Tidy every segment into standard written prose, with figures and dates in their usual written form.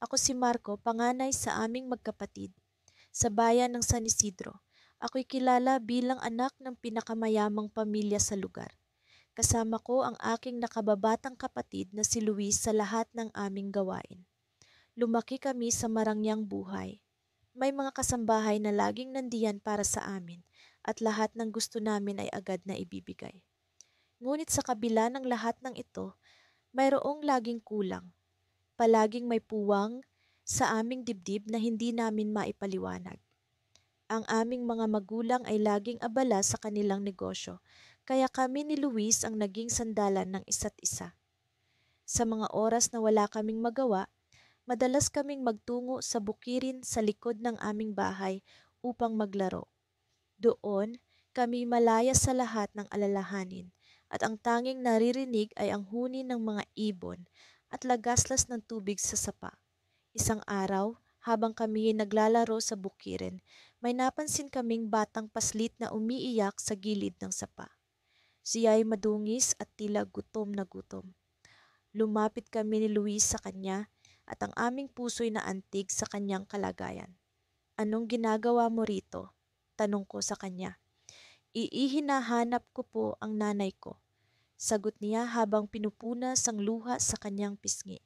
Ako si Marco, panganay sa aming magkapatid, sa bayan ng San Isidro. Ako'y kilala bilang anak ng pinakamayamang pamilya sa lugar. Kasama ko ang aking nakababatang kapatid na si Luis sa lahat ng aming gawain. Lumaki kami sa marangyang buhay. May mga kasambahay na laging nandiyan para sa amin at lahat ng gusto namin ay agad na ibibigay. Ngunit sa kabila ng lahat ng ito, mayroong laging kulang. Palaging may puwang sa aming dibdib na hindi namin maipaliwanag. Ang aming mga magulang ay laging abala sa kanilang negosyo, kaya kami ni Luis ang naging sandalan ng isa't isa. Sa mga oras na wala kaming magawa, madalas kaming magtungo sa bukirin sa likod ng aming bahay upang maglaro. Doon, kami malaya sa lahat ng alalahanin at ang tanging naririnig ay ang huni ng mga ibon at lagaslas ng tubig sa sapa. Isang araw, habang kami naglalaro sa bukirin, may napansin kaming batang paslit na umiiyak sa gilid ng sapa. Siya ay madungis at tila gutom na gutom. Lumapit kami ni Luis sa kanya at ang aming puso'y naantig sa kanyang kalagayan. "Anong ginagawa mo rito?" tanong ko sa kanya. "Iihinahanap ko po ang nanay ko," sagot niya habang pinupunas ang luha sa kanyang pisngi.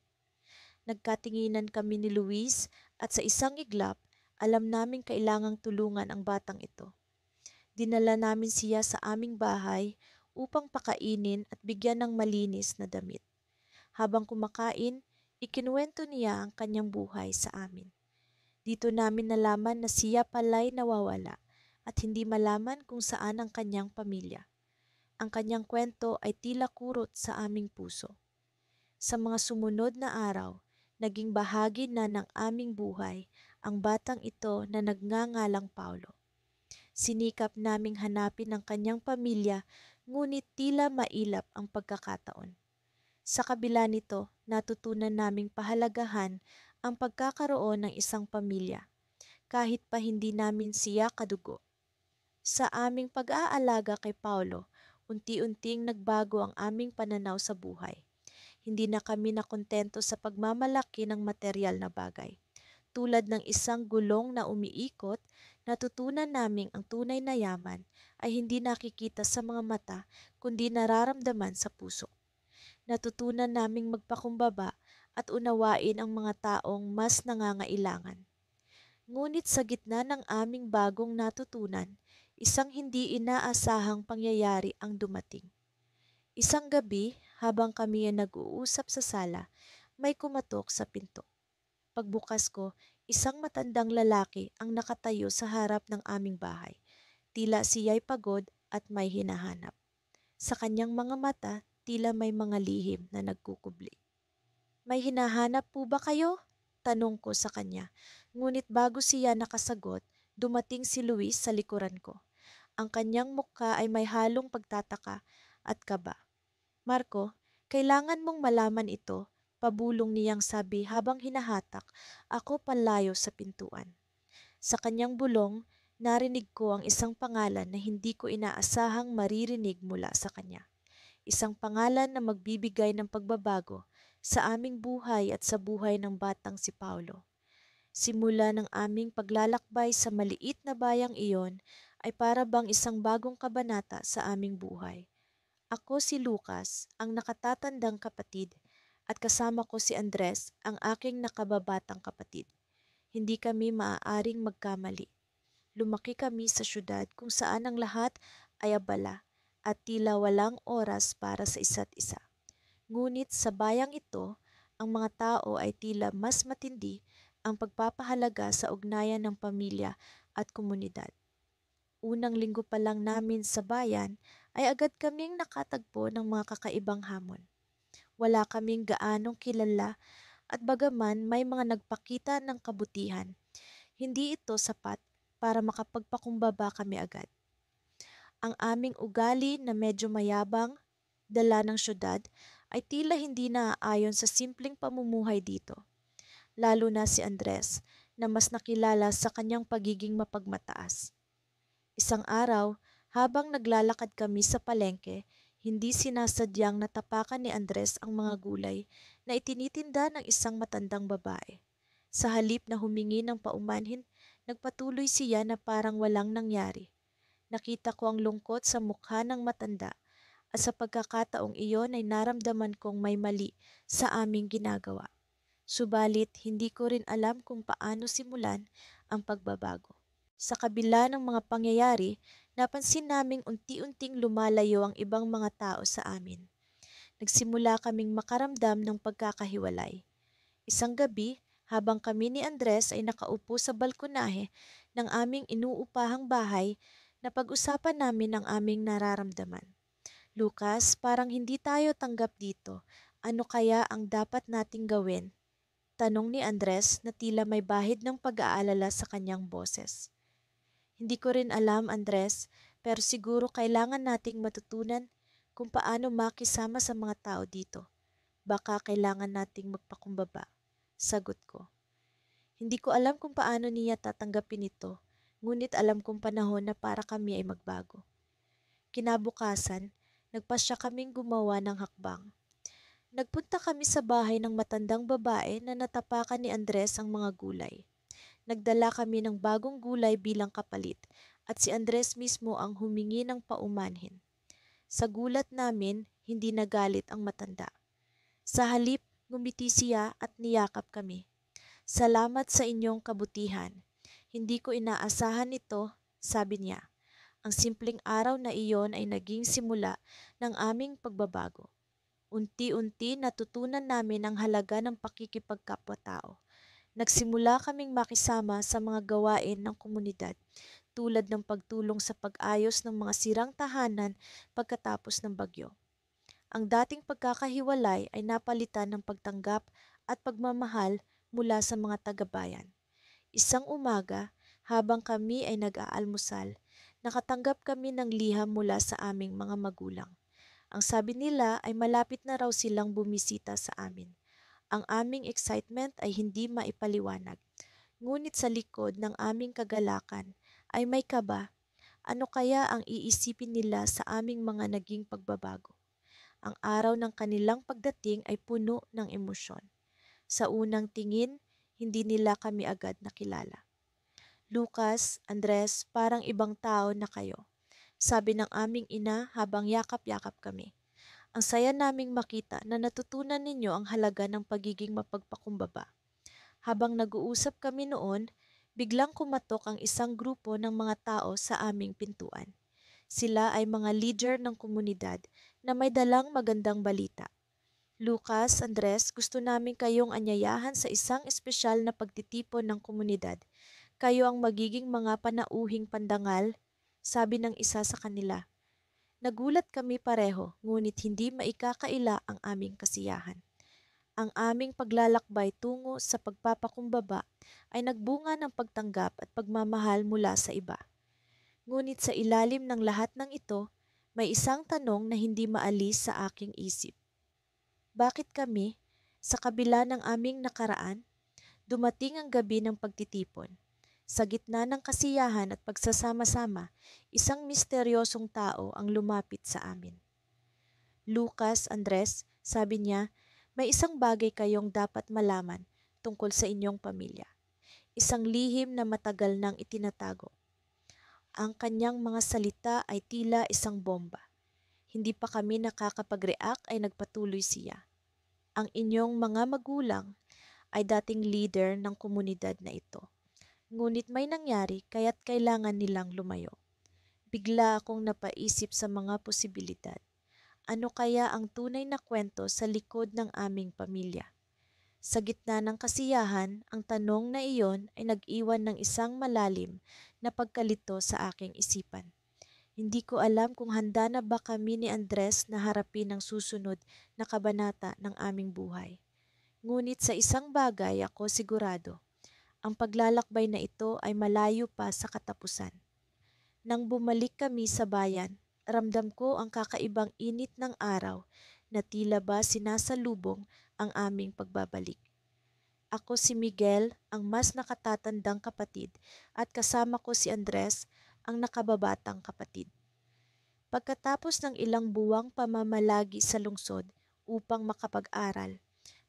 Nagkatinginan kami ni Luis at sa isang iglap, alam naming kailangang tulungan ang batang ito. Dinala namin siya sa aming bahay upang pakainin at bigyan ng malinis na damit. Habang kumakain, ikinuwento niya ang kanyang buhay sa amin. Dito namin nalaman na siya pala'y nawawala at hindi malaman kung saan ang kanyang pamilya. Ang kanyang kwento ay tila kurot sa aming puso. Sa mga sumunod na araw, naging bahagi na ng aming buhay ang batang ito na nagngangalang Paulo. Sinikap naming hanapin ang kanyang pamilya, ngunit tila mailap ang pagkakataon. Sa kabila nito, natutunan naming pahalagahan ang pagkakaroon ng isang pamilya, kahit pa hindi namin siya kadugo. Sa aming pag-aalaga kay Paulo, unti-unting nagbago ang aming pananaw sa buhay. Hindi na kami nakontento sa pagmamalaki ng materyal na bagay. Tulad ng isang gulong na umiikot, natutunan naming ang tunay na yaman ay hindi nakikita sa mga mata kundi nararamdaman sa puso. Natutunan naming magpakumbaba at unawain ang mga taong mas nangangailangan. Ngunit sa gitna ng aming bagong natutunan, isang hindi inaasahang pangyayari ang dumating. Isang gabi, habang kami ay nag-uusap sa sala, may kumatok sa pinto. Pagbukas ko, isang matandang lalaki ang nakatayo sa harap ng aming bahay. Tila siya'y pagod at may hinahanap. Sa kanyang mga mata, tila may mga lihim na nagkukubli. "May hinahanap po ba kayo?" tanong ko sa kanya. Ngunit bago siya nakasagot, dumating si Luis sa likuran ko. Ang kanyang mukha ay may halong pagtataka at kaba. "Marco, kailangan mong malaman ito," pabulong niyang sabi habang hinahatak ako palayo sa pintuan. Sa kanyang bulong, narinig ko ang isang pangalan na hindi ko inaasahang maririnig mula sa kanya. Isang pangalan na magbibigay ng pagbabago sa aming buhay at sa buhay ng batang si Paulo. Simula ng aming paglalakbay sa maliit na bayang iyon ay para bang isang bagong kabanata sa aming buhay. Ako si Lucas, ang nakatatandang kapatid, at kasama ko si Andres, ang aking nakababatang kapatid. Hindi kami maaaring magkamali. Lumaki kami sa syudad kung saan ang lahat ay abala at tila walang oras para sa isa't isa. Ngunit sa bayang ito, ang mga tao ay tila mas matindi ang pagpapahalaga sa ugnayan ng pamilya at komunidad. Unang linggo pa lang namin sa bayan ay agad kaming nakatagpo ng mga kakaibang hamon. Wala kaming gaanong kilala at bagaman may mga nagpakita ng kabutihan, hindi ito sapat para makapagpakumbaba kami agad. Ang aming ugali na medyo mayabang, dala ng syudad, ay tila hindi naaayon sa simpleng pamumuhay dito. Lalo na si Andres, na mas nakilala sa kanyang pagiging mapagmataas. Isang araw, habang naglalakad kami sa palengke, hindi sinasadyang natapakan ni Andres ang mga gulay na itinitinda ng isang matandang babae. Sa halip na humingi ng paumanhin, nagpatuloy siya na parang walang nangyari. Nakita ko ang lungkot sa mukha ng matanda at sa pagkakataong iyon ay naramdaman kong may mali sa aming ginagawa. Subalit, hindi ko rin alam kung paano simulan ang pagbabago. Sa kabila ng mga pangyayari, napansin naming unti-unting lumalayo ang ibang mga tao sa amin. Nagsimula kaming makaramdam ng pagkakahiwalay. Isang gabi, habang kami ni Andres ay nakaupo sa balkonahe ng aming inuupahang bahay, napag-usapan namin ang aming nararamdaman. Lucas, parang hindi tayo tanggap dito. Ano kaya ang dapat nating gawin? Tanong ni Andres na tila may bahid ng pag-aalala sa kanyang boses. Hindi ko rin alam, Andres, pero siguro kailangan nating matutunan kung paano makisama sa mga tao dito. Baka kailangan nating magpakumbaba. Sagot ko. Hindi ko alam kung paano niya tatanggapin ito, ngunit alam kong panahon na para kami ay magbago. Kinabukasan, nagpasya kaming gumawa ng hakbang. Nagpunta kami sa bahay ng matandang babae na natapakan ni Andres ang mga gulay. Nagdala kami ng bagong gulay bilang kapalit at si Andres mismo ang humingi ng paumanhin. Sa gulat namin, hindi nagalit ang matanda. Sa halip, ngumiti siya at niyakap kami. Salamat sa inyong kabutihan. Hindi ko inaasahan ito, sabi niya. Ang simpleng araw na iyon ay naging simula ng aming pagbabago. Unti-unti natutunan namin ang halaga ng pakikipagkapwa-tao. Nagsimula kaming makisama sa mga gawain ng komunidad tulad ng pagtulong sa pag-ayos ng mga sirang tahanan pagkatapos ng bagyo. Ang dating pagkakahiwalay ay napalitan ng pagtanggap at pagmamahal mula sa mga taga-bayan. Isang umaga, habang kami ay nag-aalmusal, nakatanggap kami ng liham mula sa aming mga magulang. Ang sabi nila ay malapit na raw silang bumisita sa amin. Ang aming excitement ay hindi maipaliwanag. Ngunit sa likod ng aming kagalakan ay may kaba. Ano kaya ang iisipin nila sa aming mga naging pagbabago? Ang araw ng kanilang pagdating ay puno ng emosyon. Sa unang tingin, hindi nila kami agad nakilala. Lucas, Andres, parang ibang tao na kayo, sabi ng aming ina habang yakap-yakap kami. Ang saya naming makita na natutunan ninyo ang halaga ng pagiging mapagpakumbaba. Habang nag-uusap kami noon, biglang kumatok ang isang grupo ng mga tao sa aming pintuan. Sila ay mga leader ng komunidad na may dalang magandang balita. Lucas, Andres, gusto namin kayong anyayahan sa isang espesyal na pagtitipon ng komunidad. Kayo ang magiging mga panauhing pandangal, sabi ng isa sa kanila. Nagulat kami pareho, ngunit hindi maikakaila ang aming kasiyahan. Ang aming paglalakbay tungo sa pagpapakumbaba ay nagbunga ng pagtanggap at pagmamahal mula sa iba. Ngunit sa ilalim ng lahat ng ito, may isang tanong na hindi maalis sa aking isip. Bakit kami, sa kabila ng aming nakaraan, dumating ang gabi ng pagtitipon? Sa gitna ng kasiyahan at pagsasama-sama, isang misteryosong tao ang lumapit sa amin. Lucas, Andres, sabi niya, may isang bagay kayong dapat malaman tungkol sa inyong pamilya. Isang lihim na matagal nang itinatago. Ang kanyang mga salita ay tila isang bomba. Hindi pa kami nakakapag-react ay nagpatuloy siya. Ang inyong mga magulang ay dating leader ng komunidad na ito. Ngunit may nangyari kaya't kailangan nilang lumayo. Bigla akong napaisip sa mga posibilidad. Ano kaya ang tunay na kwento sa likod ng aming pamilya? Sa gitna ng kasiyahan, ang tanong na iyon ay nag-iwan ng isang malalim na pagkalito sa aking isipan. Hindi ko alam kung handa na ba kami ni Andres na harapin ang susunod na kabanata ng aming buhay. Ngunit sa isang bagay ako sigurado, ang paglalakbay na ito ay malayo pa sa katapusan. Nang bumalik kami sa bayan, ramdam ko ang kakaibang init ng araw na tila ba sinasalubong ang aming pagbabalik. Ako si Miguel, ang mas nakatatandang kapatid, at kasama ko si Andres, ang nakababatang kapatid. Pagkatapos ng ilang buwang pamamalagi sa lungsod upang makapag-aral,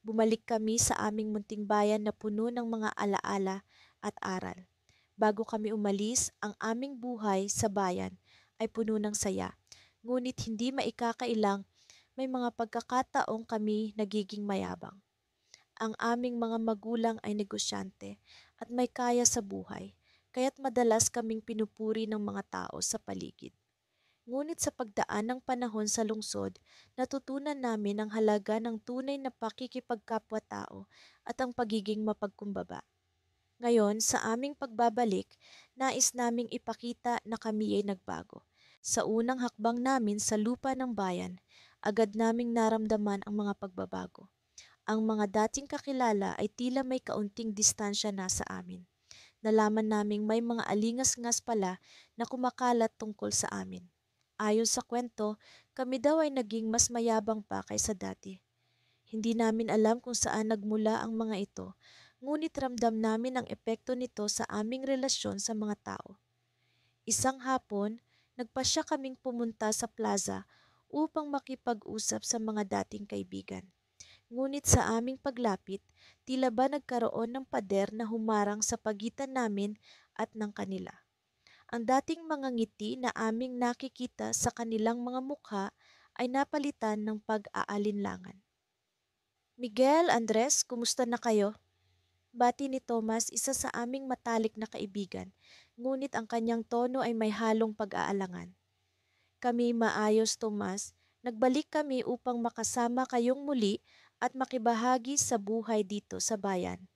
Bumalik kami sa aming munting bayan na puno ng mga alaala at aral. Bago kami umalis, ang aming buhay sa bayan ay puno ng saya. Ngunit hindi maikakailang may mga pagkakataong kami nagiging mayabang. Ang aming mga magulang ay negosyante at may kaya sa buhay, kaya't madalas kaming pinupuri ng mga tao sa paligid. Ngunit sa pagdaan ng panahon sa lungsod, natutunan namin ang halaga ng tunay na pakikipagkapwa-tao at ang pagiging mapagkumbaba. Ngayon, sa aming pagbabalik, nais naming ipakita na kami ay nagbago. Sa unang hakbang namin sa lupa ng bayan, agad naming naramdaman ang mga pagbabago. Ang mga dating kakilala ay tila may kaunting distansya na sa amin. Nalaman naming may mga alingas-ngas pala na kumakalat tungkol sa amin. Ayon sa kwento, kami daw ay naging mas mayabang pa kaysa dati. Hindi namin alam kung saan nagmula ang mga ito, ngunit ramdam namin ang epekto nito sa aming relasyon sa mga tao. Isang hapon, nagpasya kaming pumunta sa plaza upang makipag-usap sa mga dating kaibigan. Ngunit sa aming paglapit, tila ba nagkaroon ng pader na humarang sa pagitan namin at ng kanila. Ang dating mga ngiti na aming nakikita sa kanilang mga mukha ay napalitan ng pag-aalinlangan. Miguel, Andres, kumusta na kayo? Bati ni Thomas, isa sa aming matalik na kaibigan, ngunit ang kanyang tono ay may halong pag-aalangan. Kami maayos, Tomas. Nagbalik kami upang makasama kayong muli at makibahagi sa buhay dito sa bayan.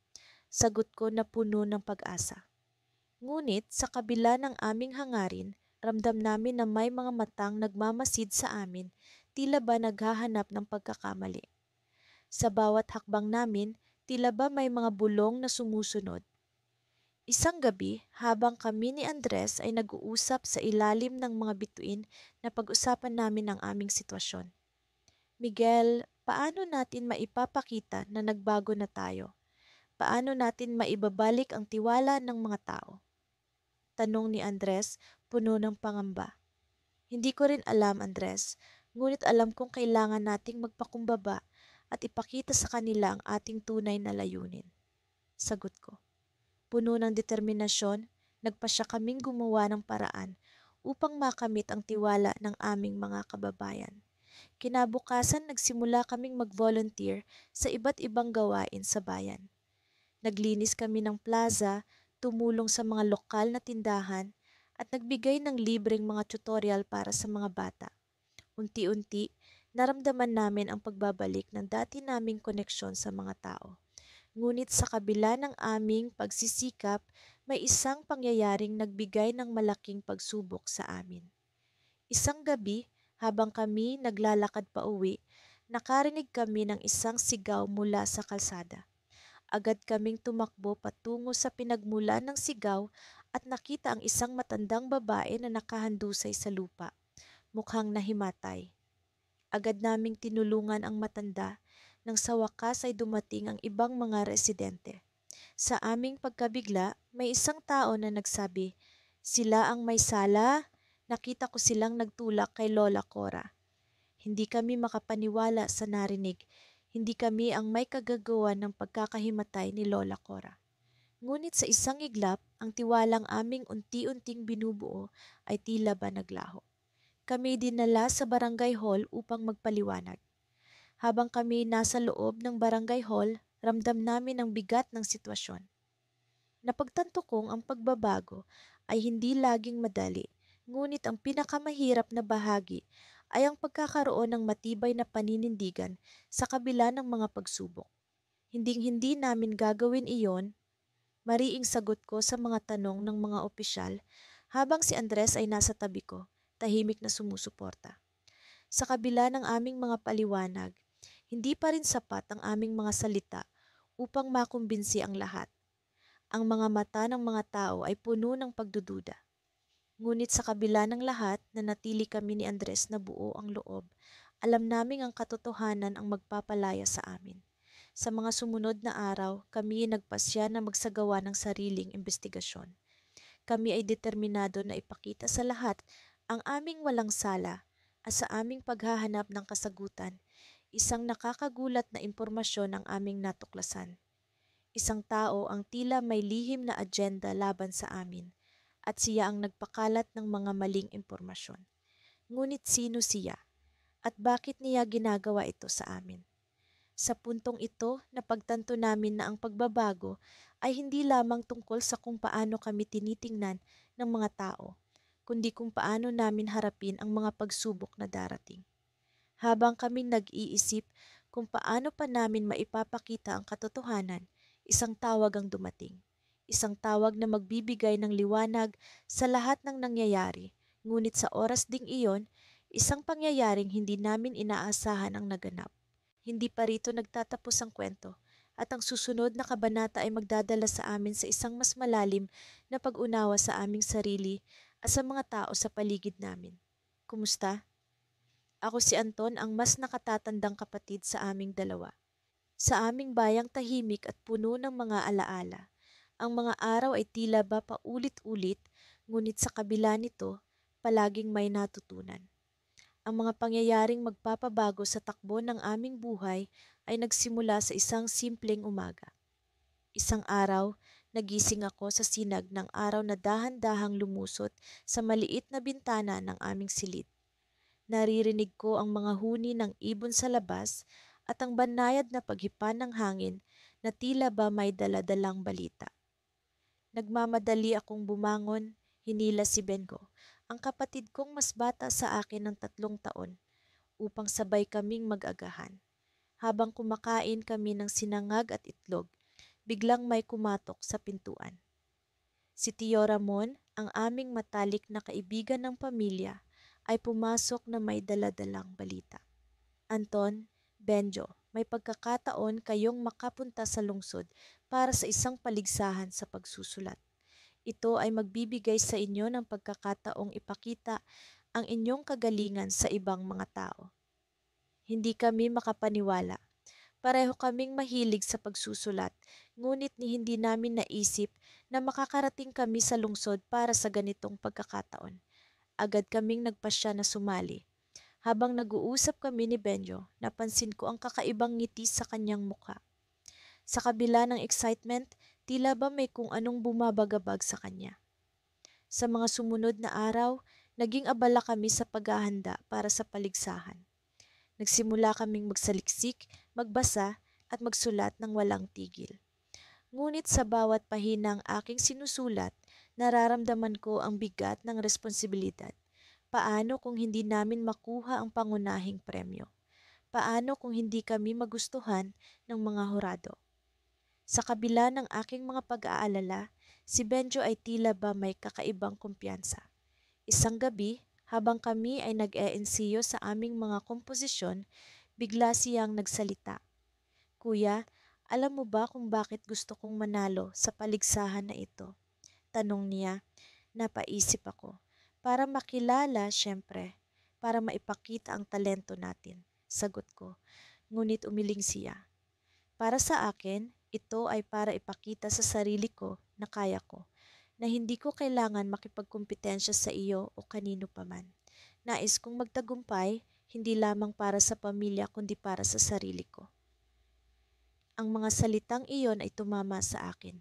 Sagot ko na puno ng pag-asa. Ngunit sa kabila ng aming hangarin, ramdam namin na may mga matang nagmamasid sa amin, tila ba naghahanap ng pagkakamali. Sa bawat hakbang namin, tila ba may mga bulong na sumusunod. Isang gabi, habang kami ni Andres ay nag-uusap sa ilalim ng mga bituin na pag-usapan namin ang aming sitwasyon. Miguel, paano natin maipapakita na nagbago na tayo? Paano natin maibabalik ang tiwala ng mga tao? Tanong ni Andres, puno ng pangamba. Hindi ko rin alam, Andres, ngunit alam kong kailangan nating magpakumbaba at ipakita sa kanila ang ating tunay na layunin. Sagot ko. Puno ng determinasyon, nagpasya kaming gumawa ng paraan upang makamit ang tiwala ng aming mga kababayan. Kinabukasan nagsimula kaming mag-volunteer sa iba't ibang gawain sa bayan. Naglinis kami ng plaza, tumulong sa mga lokal na tindahan, at nagbigay ng libreng mga tutorial para sa mga bata. Unti-unti, naramdaman namin ang pagbabalik ng dati naming koneksyon sa mga tao. Ngunit sa kabila ng aming pagsisikap, may isang pangyayaring nagbigay ng malaking pagsubok sa amin. Isang gabi, habang kami naglalakad pa uwi, nakarinig kami ng isang sigaw mula sa kalsada. Agad kaming tumakbo patungo sa pinagmulan ng sigaw at nakita ang isang matandang babae na nakahandusay sa lupa, mukhang nahimatay. Agad naming tinulungan ang matanda nang sa wakas ay dumating ang ibang mga residente. Sa aming pagkabigla, may isang tao na nagsabi, "Sila ang may sala? Nakita ko silang nagtulak kay Lola Cora." Hindi kami makapaniwala sa narinig. Hindi kami ang may kagagawa ng pagkakahimatay ni Lola Cora. Ngunit sa isang iglap, ang tiwalang aming unti-unting binubuo ay tila ba naglaho. Kami dinala sa barangay hall upang magpaliwanag. Habang kami nasa loob ng barangay hall, ramdam namin ang bigat ng sitwasyon. Napagtanto kong ang pagbabago ay hindi laging madali, ngunit ang pinakamahirap na bahagi ay ang pagkakaroon ng matibay na paninindigan sa kabila ng mga pagsubok. Hinding-hindi namin gagawin iyon, mariing sagot ko sa mga tanong ng mga opisyal habang si Andres ay nasa tabi ko, tahimik na sumusuporta. Sa kabila ng aming mga paliwanag, hindi pa rin sapat ang aming mga salita upang makumbinsi ang lahat. Ang mga mata ng mga tao ay puno ng pagdududa. Ngunit sa kabila ng lahat, nanatili kami ni Andres na buo ang loob. Alam naming ang katotohanan ang magpapalaya sa amin. Sa mga sumunod na araw, kami ay nagpasya na magsagawa ng sariling investigasyon. Kami ay determinado na ipakita sa lahat ang aming walang sala at sa aming paghahanap ng kasagutan. Isang nakakagulat na impormasyon ang aming natuklasan. Isang tao ang tila may lihim na agenda laban sa amin at siya ang nagpakalat ng mga maling impormasyon. Ngunit sino siya at bakit niya ginagawa ito sa amin? Sa puntong ito, napagtanto namin na ang pagbabago ay hindi lamang tungkol sa kung paano kami tinitingnan ng mga tao, kundi kung paano namin harapin ang mga pagsubok na darating. Habang kaming nag-iisip kung paano pa namin maipapakita ang katotohanan, isang tawag ang dumating. Isang tawag na magbibigay ng liwanag sa lahat ng nangyayari. Ngunit sa oras ding iyon, isang pangyayaring hindi namin inaasahan ang naganap. Hindi pa rito nagtatapos ang kwento at ang susunod na kabanata ay magdadala sa amin sa isang mas malalim na pag-unawa sa aming sarili at sa mga tao sa paligid namin. Kumusta? Ako si Anton, ang mas nakatatandang kapatid sa aming dalawa. Sa aming bayang tahimik at puno ng mga alaala, ang mga araw ay tila ba paulit-ulit, ngunit sa kabila nito, palaging may natutunan. Ang mga pangyayaring magpapabago sa takbo ng aming buhay ay nagsimula sa isang simpleng umaga. Isang araw, nagising ako sa sinag ng araw na dahan-dahang lumusot sa maliit na bintana ng aming silid. Naririnig ko ang mga huni ng ibon sa labas at ang banayad na paghipa ng hangin na tila ba may daladalang balita. Nagmamadali akong bumangon, hinila si Bengo, ang kapatid kong mas bata sa akin ng 3 taon, upang sabay kaming mag-agahan. Habang kumakain kami ng sinangag at itlog, biglang may kumatok sa pintuan. Si Tio Ramon, ang aming matalik na kaibigan ng pamilya, ay pumasok na may daladalang balita. Anton, Benjo, may pagkakataon kayong makapunta sa lungsod para sa isang paligsahan sa pagsusulat. Ito ay magbibigay sa inyo ng pagkakataong ipakita ang inyong kagalingan sa ibang mga tao. Hindi kami makapaniwala. Pareho kaming mahilig sa pagsusulat, ngunit hindi namin naisip na makakarating kami sa lungsod para sa ganitong pagkakataon. Agad kaming nagpasya na sumali. Habang nag-uusap kami ni Benjo, napansin ko ang kakaibang ngiti sa kanyang mukha. Sa kabila ng excitement, tila ba may kung anong bumabagabag sa kanya. Sa mga sumunod na araw, naging abala kami sa paghahanda para sa paligsahan. Nagsimula kaming magsaliksik, magbasa at magsulat ng walang tigil. Ngunit sa bawat pahinang aking sinusulat, nararamdaman ko ang bigat ng responsibilidad. Paano kung hindi namin makuha ang pangunahing premyo? Paano kung hindi kami magustuhan ng mga hurado? Sa kabila ng aking mga pag-aalala, si Benjo ay tila ba may kakaibang kumpiyansa. Isang gabi, habang kami ay nag-eensayo sa aming mga komposisyon, bigla siyang nagsalita. Kuya, alam mo ba kung bakit gusto kong manalo sa paligsahan na ito? Tanong niya. Napaisip ako. Para makilala, syempre. Para maipakita ang talento natin. Sagot ko. Ngunit umiling siya. Para sa akin, ito ay para ipakita sa sarili ko na kaya ko. Na hindi ko kailangan makipagkumpetensya sa iyo o kanino paman. Nais kong magtagumpay, hindi lamang para sa pamilya kundi para sa sarili ko. Ang mga salitang iyon ay tumama sa akin.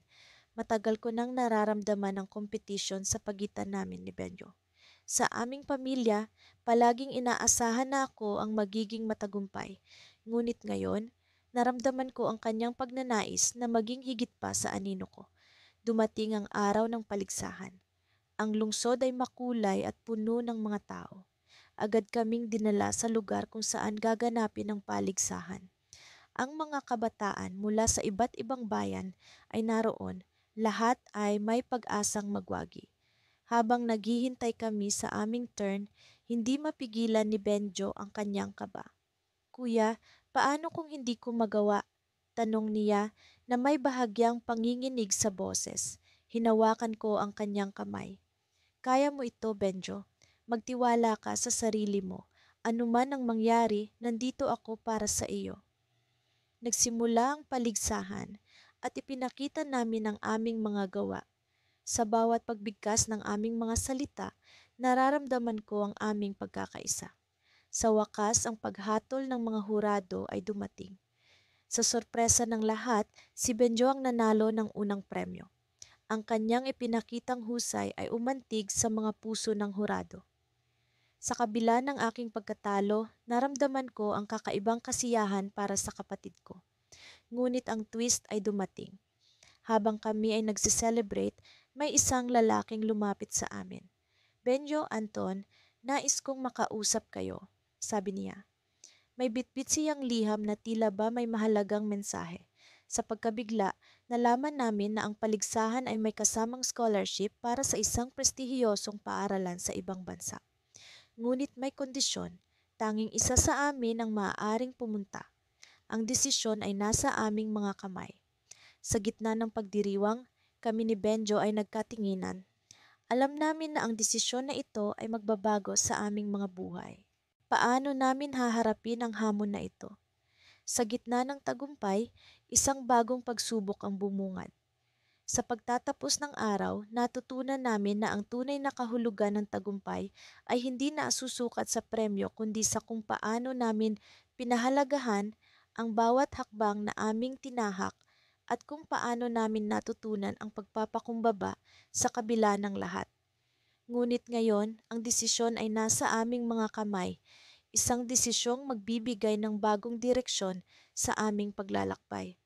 Matagal ko nang nararamdaman ang kompetisyon sa pagitan namin ni Benjo. Sa aming pamilya, palaging inaasahan na ako ang magiging matagumpay. Ngunit ngayon, naramdaman ko ang kanyang pagnanais na maging higit pa sa anino ko. Dumating ang araw ng paligsahan. Ang lungsod ay makulay at puno ng mga tao. Agad kaming dinala sa lugar kung saan gaganapin ang paligsahan. Ang mga kabataan mula sa iba't ibang bayan ay naroon. Lahat ay may pag-asang magwagi. Habang naghihintay kami sa aming turn, hindi mapigilan ni Benjo ang kanyang kaba. Kuya, paano kung hindi ko magawa? Tanong niya na may bahagyang panginginig sa boses. Hinawakan ko ang kanyang kamay. Kaya mo ito, Benjo. Magtiwala ka sa sarili mo. Ano man ang mangyari, nandito ako para sa iyo. Nagsimula ang paligsahan at ipinakita namin ang aming mga gawa. Sa bawat pagbigkas ng aming mga salita, nararamdaman ko ang aming pagkakaisa. Sa wakas, ang paghatol ng mga hurado ay dumating. Sa sorpresa ng lahat, si Benjo ang nanalo ng unang premyo. Ang kanyang ipinakitang husay ay umantig sa mga puso ng hurado. Sa kabila ng aking pagkatalo, naramdaman ko ang kakaibang kasiyahan para sa kapatid ko. Ngunit ang twist ay dumating. Habang kami ay nagse-celebrate, may isang lalaking lumapit sa amin. Benjo, Anton, nais kong makausap kayo, sabi niya. May bitbit siyang liham na tila ba may mahalagang mensahe. Sa pagkabigla, nalaman namin na ang paligsahan ay may kasamang scholarship para sa isang prestihiyosong paaralan sa ibang bansa. Ngunit may kondisyon, tanging isa sa amin ang maaaring pumunta. Ang desisyon ay nasa aming mga kamay. Sa gitna ng pagdiriwang, kami ni Benjo ay nagkatinginan. Alam namin na ang desisyon na ito ay magbabago sa aming mga buhay. Paano namin haharapin ang hamon na ito? Sa gitna ng tagumpay, isang bagong pagsubok ang bumungad. Sa pagtatapos ng araw, natutunan namin na ang tunay na kahulugan ng tagumpay ay hindi na susukat sa premyo kundi sa kung paano namin pinahalagahan ang bawat hakbang na aming tinahak at kung paano namin natutunan ang pagpapakumbaba sa kabila ng lahat. Ngunit ngayon, ang desisyon ay nasa aming mga kamay, isang desisyong magbibigay ng bagong direksyon sa aming paglalakbay.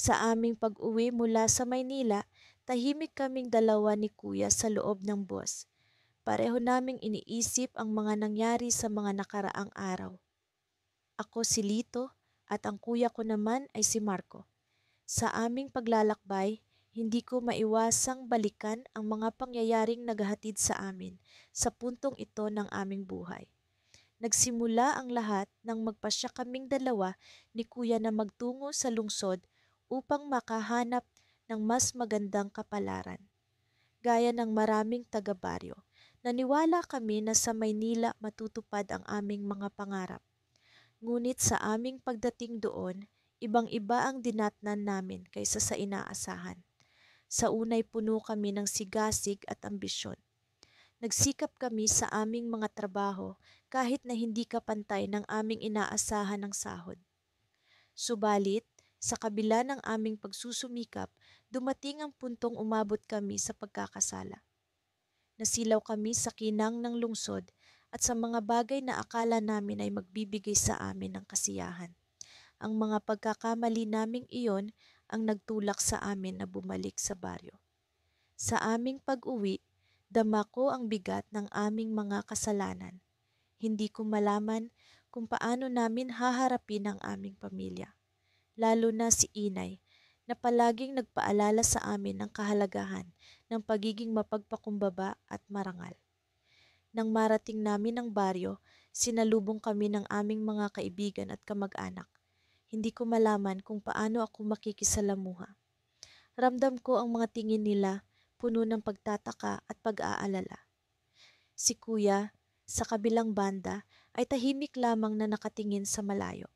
Sa aming pag-uwi mula sa Maynila, tahimik kaming dalawa ni Kuya sa loob ng bus. Pareho naming iniisip ang mga nangyari sa mga nakaraang araw. Ako si Lito at ang kuya ko naman ay si Marco. Sa aming paglalakbay, hindi ko maiwasang balikan ang mga pangyayaring naghahatid sa amin sa puntong ito ng aming buhay. Nagsimula ang lahat nang magpasya kaming dalawa ni Kuya na magtungo sa lungsod upang makahanap ng mas magandang kapalaran. Gaya ng maraming taga-baryo, naniwala kami na sa Maynila matutupad ang aming mga pangarap. Ngunit sa aming pagdating doon, ibang-iba ang dinatnan namin kaysa sa inaasahan. Sa unay puno kami ng sigasig at ambisyon. Nagsikap kami sa aming mga trabaho kahit na hindi kapantay ng aming inaasahan ng sahod. Subalit, sa kabila ng aming pagsusumikap, dumating ang puntong umabot kami sa pagkakasala. Nasilaw kami sa kinang ng lungsod at sa mga bagay na akala namin ay magbibigay sa amin ng kasiyahan. Ang mga pagkakamali naming iyon ang nagtulak sa amin na bumalik sa baryo. Sa aming pag-uwi, dama ko ang bigat ng aming mga kasalanan. Hindi ko malaman kung paano namin haharapin ang aming pamilya. Lalo na si Inay, na palaging nagpaalala sa amin ng kahalagahan ng pagiging mapagpakumbaba at marangal. Nang marating namin ang baryo, sinalubong kami ng aming mga kaibigan at kamag-anak. Hindi ko malaman kung paano ako makikisalamuha. Ramdam ko ang mga tingin nila, puno ng pagtataka at pag-aalala. Si Kuya, sa kabilang banda, ay tahimik lamang na nakatingin sa malayo.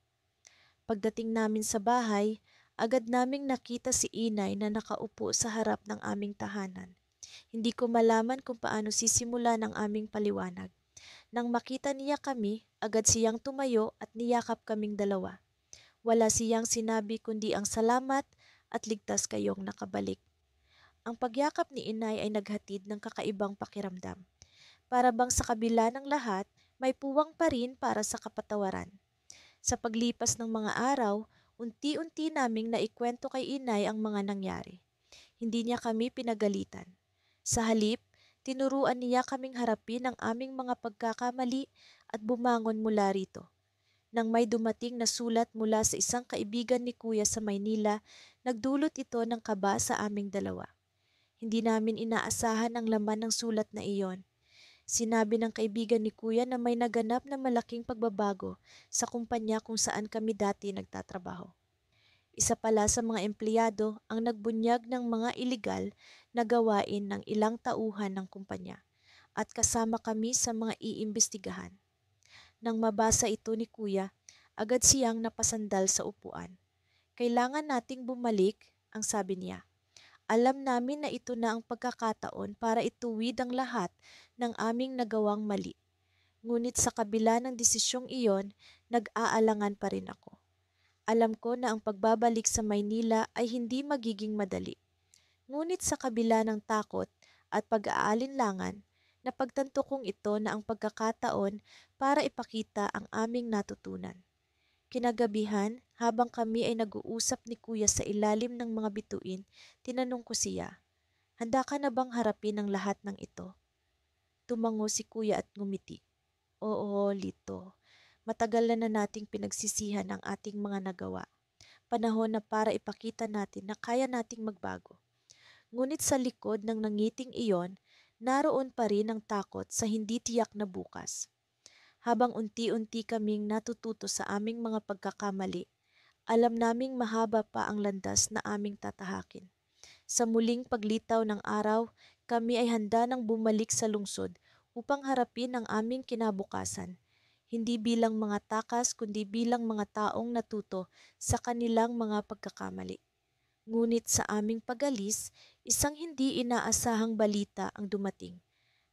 Pagdating namin sa bahay, agad naming nakita si Inay na nakaupo sa harap ng aming tahanan. Hindi ko malaman kung paano sisimula ng aming paliwanag. Nang makita niya kami, agad siyang tumayo at niyakap kaming dalawa. Wala siyang sinabi kundi ang salamat at ligtas kayong nakabalik. Ang pagyakap ni Inay ay naghatid ng kakaibang pakiramdam. Para bang sa kabila ng lahat, may puwang pa rin para sa kapatawaran. Sa paglipas ng mga araw, unti-unti naming naikwento kay Inay ang mga nangyari. Hindi niya kami pinagalitan. Sa halip, tinuruan niya kaming harapin ang aming mga pagkakamali at bumangon mula rito. Nang may dumating na sulat mula sa isang kaibigan ni Kuya sa Maynila, nagdulot ito ng kaba sa aming dalawa. Hindi namin inaasahan ang laman ng sulat na iyon. Sinabi ng kaibigan ni Kuya na may naganap na malaking pagbabago sa kumpanya kung saan kami dati nagtatrabaho. Isa pala sa mga empleyado ang nagbunyag ng mga iligal na gawain ng ilang tauhan ng kumpanya at kasama kami sa mga iimbestigahan. Nang mabasa ito ni Kuya, agad siyang napasandal sa upuan. Kailangan nating bumalik, ang sabi niya. Alam namin na ito na ang pagkakataon para ituwid ang lahat ng aming nagawang mali. Ngunit sa kabila ng desisyong iyon, nag-aalangan pa rin ako. Alam ko na ang pagbabalik sa Maynila ay hindi magiging madali. Ngunit sa kabila ng takot at pag-aalinlangan, napagtanto kong ito na ang pagkakataon para ipakita ang aming natutunan. Kinagabihan, habang kami ay nag-uusap ni Kuya sa ilalim ng mga bituin, tinanong ko siya, "Handa ka na bang harapin ang lahat ng ito?" Tumango si Kuya at ngumiti. "Oo, Lito. Matagal na nating pinagsisihan ang ating mga nagawa. Panahon na para ipakita natin na kaya nating magbago." Ngunit sa likod ng nangiting iyon, naroon pa rin ang takot sa hindi tiyak na bukas. Habang unti-unti kaming natututo sa aming mga pagkakamali, alam naming mahaba pa ang landas na aming tatahakin. Sa muling paglitaw ng araw, kami ay handa nang bumalik sa lungsod upang harapin ang aming kinabukasan. Hindi bilang mga takas kundi bilang mga taong natuto sa kanilang mga pagkakamali. Ngunit sa aming pag-alis, isang hindi inaasahang balita ang dumating.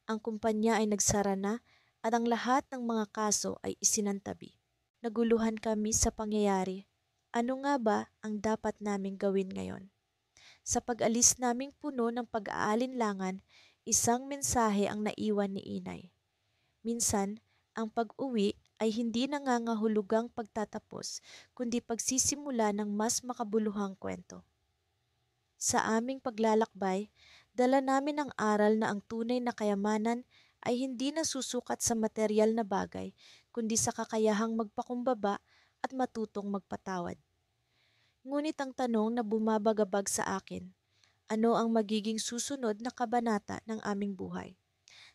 Ang kumpanya ay nagsara na at ang lahat ng mga kaso ay isinantabi. Naguluhan kami sa pangyayari. Ano nga ba ang dapat naming gawin ngayon? Sa pag-alis naming puno ng pag-aalinlangan, isang mensahe ang naiwan ni Inay. Minsan, ang pag-uwi ay hindi nangangahulugang pagtatapos, kundi pagsisimula ng mas makabuluhang kwento. Sa aming paglalakbay, dala namin ang aral na ang tunay na kayamanan ay hindi nasusukat sa material na bagay, kundi sa kakayahang magpakumbaba at matutong magpatawad. Ngunit ang tanong na bumabagabag sa akin, ano ang magiging susunod na kabanata ng aming buhay?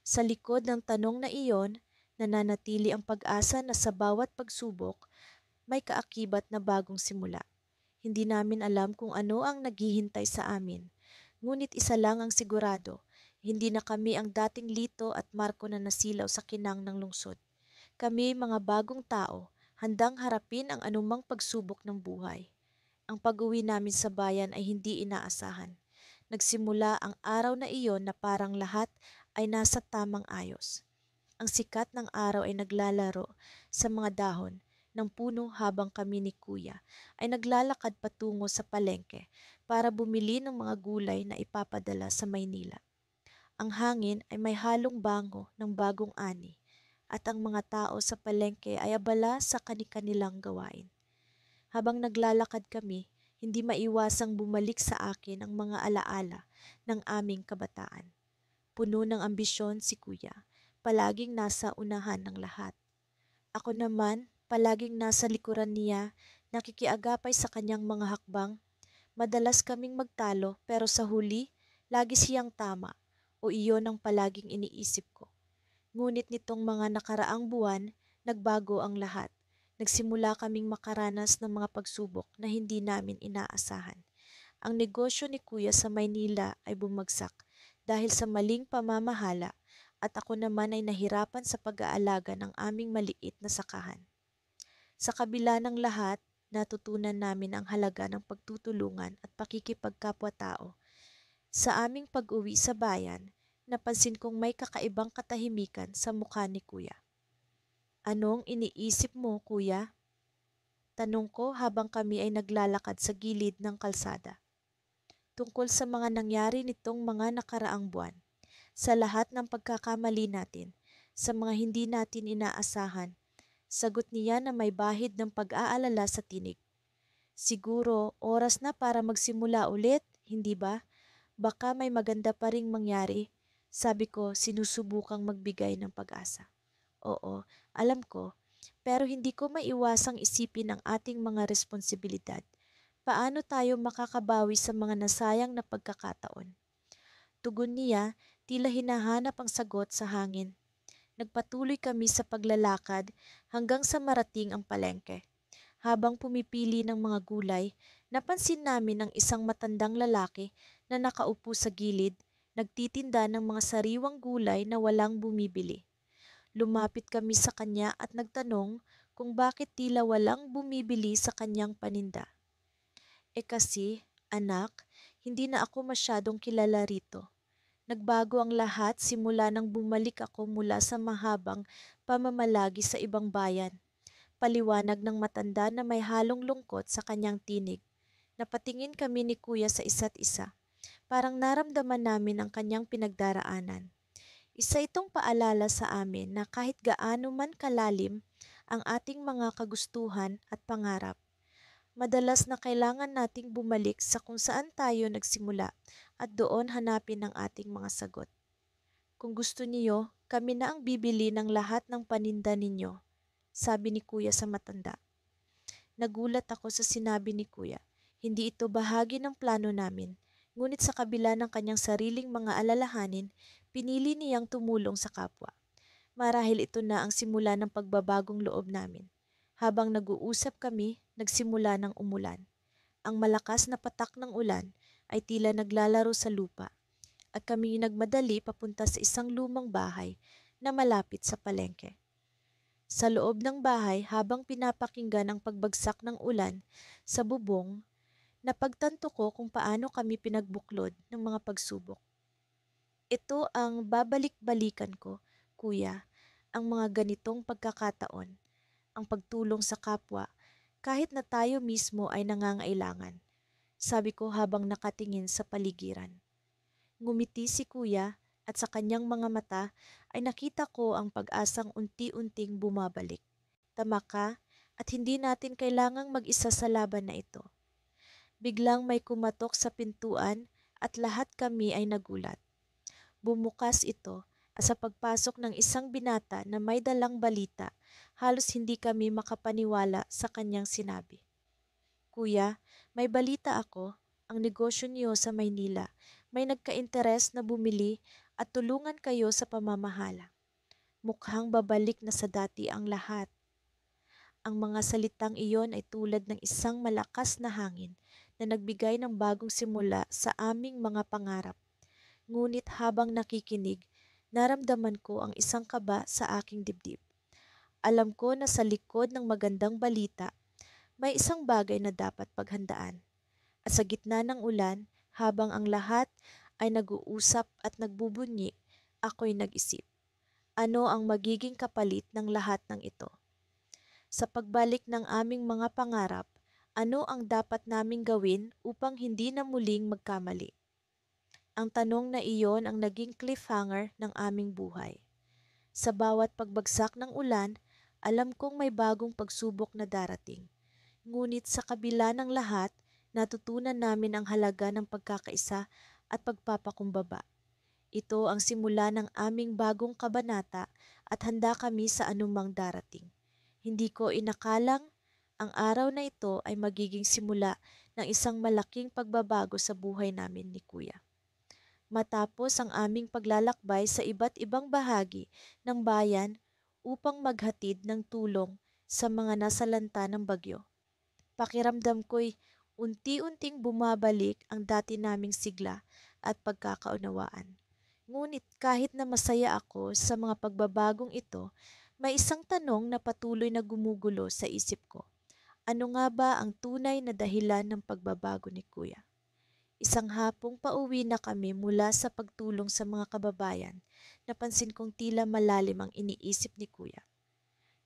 Sa likod ng tanong na iyon, nananatili ang pag-asa na sa bawat pagsubok, may kaakibat na bagong simula. Hindi namin alam kung ano ang naghihintay sa amin. Ngunit isa lang ang sigurado, hindi na kami ang dating Lito at Marco na nasilaw sa kinang ng lungsod. Kami mga bagong tao, handang harapin ang anumang pagsubok ng buhay. Ang pag-uwi namin sa bayan ay hindi inaasahan. Nagsimula ang araw na iyon na parang lahat ay nasa tamang ayos. Ang sikat ng araw ay naglalaro sa mga dahon ng puno habang kami ni Kuya ay naglalakad patungo sa palengke para bumili ng mga gulay na ipapadala sa Maynila. Ang hangin ay may halong bango ng bagong ani at ang mga tao sa palengke ay abala sa kani-kanilang gawain. Habang naglalakad kami, hindi maiwasang bumalik sa akin ang mga alaala ng aming kabataan. Puno ng ambisyon si Kuya, palaging nasa unahan ng lahat. Ako naman, palaging nasa likuran niya, nakikiagapay sa kanyang mga hakbang. Madalas kaming magtalo pero sa huli, lagi siyang tama o iyon ang palaging iniisip ko. Ngunit nitong mga nakaraang buwan, nagbago ang lahat. Nagsimula kaming makaranas ng mga pagsubok na hindi namin inaasahan. Ang negosyo ni Kuya sa Maynila ay bumagsak dahil sa maling pamamahala at ako naman ay nahirapan sa pag-aalaga ng aming maliit na sakahan. Sa kabila ng lahat, natutunan namin ang halaga ng pagtutulungan at pakikipagkapwa-tao. Sa aming pag-uwi sa bayan, napansin kong may kakaibang katahimikan sa mukha ni Kuya. "Anong iniisip mo, Kuya?" Tanong ko habang kami ay naglalakad sa gilid ng kalsada. Tungkol sa mga nangyari nitong mga nakaraang buwan, sa lahat ng pagkakamali natin, sa mga hindi natin inaasahan, sagot niya na may bahid ng pag-aalala sa tinig. "Siguro oras na para magsimula ulit, hindi ba? Baka may maganda pa ring mangyari." Sabi ko, sinusubukang magbigay ng pag-asa. "Oo, alam ko, pero hindi ko maiwasang isipin ang ating mga responsibilidad. Paano tayo makakabawi sa mga nasayang na pagkakataon?" Tugon niya, tila hinahanap ang sagot sa hangin. Nagpatuloy kami sa paglalakad hanggang sa marating ang palengke. Habang pumipili ng mga gulay, napansin namin ang isang matandang lalaki na nakaupo sa gilid, nagtitinda ng mga sariwang gulay na walang bumibili. Lumapit kami sa kanya at nagtanong kung bakit tila walang bumibili sa kanyang paninda. Kasi, anak, hindi na ako masyadong kilala rito. Nagbago ang lahat simula nang bumalik ako mula sa mahabang pamamalagi sa ibang bayan. Paliwanag ng matanda na may halong lungkot sa kanyang tinig. Napatingin kami ni Kuya sa isa't isa. Parang naramdaman namin ang kanyang pinagdaraanan. Isa itong paalala sa amin na kahit gaano man kalalim ang ating mga kagustuhan at pangarap, madalas na kailangan nating bumalik sa kung saan tayo nagsimula at doon hanapin ang ating mga sagot. Kung gusto niyo, kami na ang bibili ng lahat ng paninda ninyo, sabi ni Kuya sa matanda. Nagulat ako sa sinabi ni Kuya. Hindi ito bahagi ng plano namin, ngunit sa kabila ng kanyang sariling mga alalahanin, pinili niyang tumulong sa kapwa. Marahil ito na ang simula ng pagbabagong loob namin. Habang nag-uusap kami, nagsimula ng umulan. Ang malakas na patak ng ulan ay tila naglalaro sa lupa at kami nagmadali papunta sa isang lumang bahay na malapit sa palengke. Sa loob ng bahay, habang pinapakinggan ang pagbagsak ng ulan sa bubong, napagtanto ko kung paano kami pinagbuklod ng mga pagsubok. Ito ang babalik-balikan ko, Kuya, ang mga ganitong pagkakataon, ang pagtulong sa kapwa, kahit na tayo mismo ay nangangailangan, sabi ko habang nakatingin sa paligiran. Ngumiti si Kuya at sa kanyang mga mata ay nakita ko ang pag-asang unti-unting bumabalik. Tama ka at hindi natin kailangang mag-isa sa laban na ito. Biglang may kumatok sa pintuan at lahat kami ay nagulat. Bumukas ito at sa pagpasok ng isang binata na may dalang balita, halos hindi kami makapaniwala sa kanyang sinabi. Kuya, may balita ako. Ang negosyo niyo sa Maynila, may nagka-interes na bumili at tulungan kayo sa pamamahala. Mukhang babalik na sa dati ang lahat. Ang mga salitang iyon ay tulad ng isang malakas na hangin na nagbigay ng bagong simula sa aming mga pangarap. Ngunit habang nakikinig, naramdaman ko ang isang kaba sa aking dibdib. Alam ko na sa likod ng magandang balita, may isang bagay na dapat paghandaan. At sa gitna ng ulan, habang ang lahat ay nag-uusap at nagbubunyi, ako'y nag-isip. Ano ang magiging kapalit ng lahat ng ito? Sa pagbalik ng aming mga pangarap, ano ang dapat naming gawin upang hindi na muling magkamali? Ang tanong na iyon ang naging cliffhanger ng aming buhay. Sa bawat pagbagsak ng ulan, alam kong may bagong pagsubok na darating. Ngunit sa kabila ng lahat, natutunan namin ang halaga ng pagkakaisa at pagpapakumbaba. Ito ang simula ng aming bagong kabanata at handa kami sa anumang darating. Hindi ko inakalang ang araw na ito ay magiging simula ng isang malaking pagbabago sa buhay namin ni Kuya. Matapos ang aming paglalakbay sa iba't ibang bahagi ng bayan upang maghatid ng tulong sa mga nasalanta ng bagyo, pakiramdam ko'y unti-unting bumabalik ang dati naming sigla at pagkakaunawaan. Ngunit kahit na masaya ako sa mga pagbabagong ito, may isang tanong na patuloy na gumugulo sa isip ko. Ano nga ba ang tunay na dahilan ng pagbabago ni Kuya? Isang hapong pauwi na kami mula sa pagtulong sa mga kababayan, napansin kong tila malalim ang iniisip ni Kuya.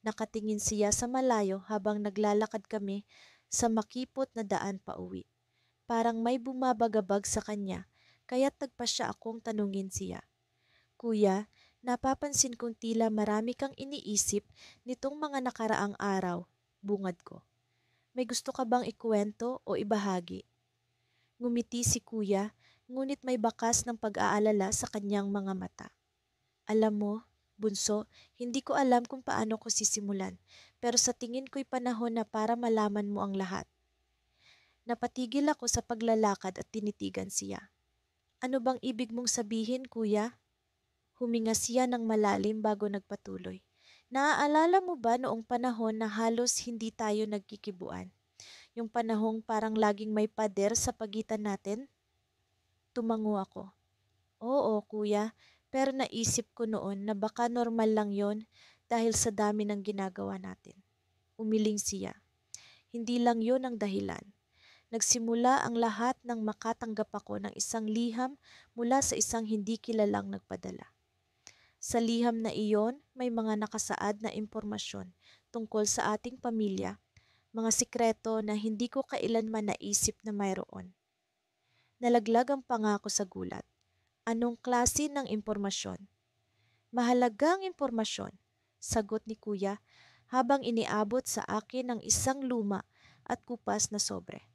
Nakatingin siya sa malayo habang naglalakad kami sa makipot na daan pauwi. Parang may bumabagabag sa kanya, kaya't nagpasya akong tanungin siya. Kuya, napapansin kong tila marami kang iniisip nitong mga nakaraang araw, bungad ko. May gusto ka bang ikuwento o ibahagi? Ngumiti si Kuya, ngunit may bakas ng pag-aalala sa kanyang mga mata. Alam mo, Bunso, hindi ko alam kung paano ko sisimulan, pero sa tingin ko'y panahon na para malaman mo ang lahat. Napatigil ako sa paglalakad at tinitigan siya. Ano bang ibig mong sabihin, Kuya? Huminga siya ng malalim bago nagpatuloy. Naaalala mo ba noong panahon na halos hindi tayo nagkikibuan? Yung panahong parang laging may pader sa pagitan natin? Tumango ako. Oo, Kuya, pero naisip ko noon na baka normal lang yon dahil sa dami ng ginagawa natin. Umiling siya. Hindi lang yon ang dahilan. Nagsimula ang lahat nang makatanggap ako ng isang liham mula sa isang hindi kilalang nagpadala. Sa liham na iyon, may mga nakasaad na impormasyon tungkol sa ating pamilya, mga sikreto na hindi ko kailanman naisip na mayroon. Nalaglag ang pangako sa gulat. Anong klase ng impormasyon? Mahalagang impormasyon, sagot ni Kuya habang iniabot sa akin ang isang luma at kupas na sobre.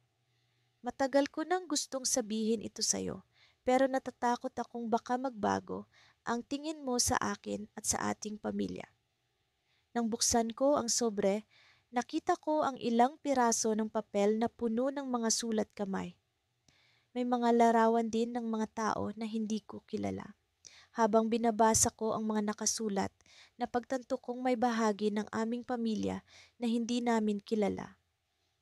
Matagal ko nang gustong sabihin ito sa'yo, pero natatakot akong baka magbago ang tingin mo sa akin at sa ating pamilya. Nang buksan ko ang sobre, nakita ko ang ilang piraso ng papel na puno ng mga sulat kamay. May mga larawan din ng mga tao na hindi ko kilala. Habang binabasa ko ang mga nakasulat, napagtanto kong may bahagi ng aming pamilya na hindi namin kilala.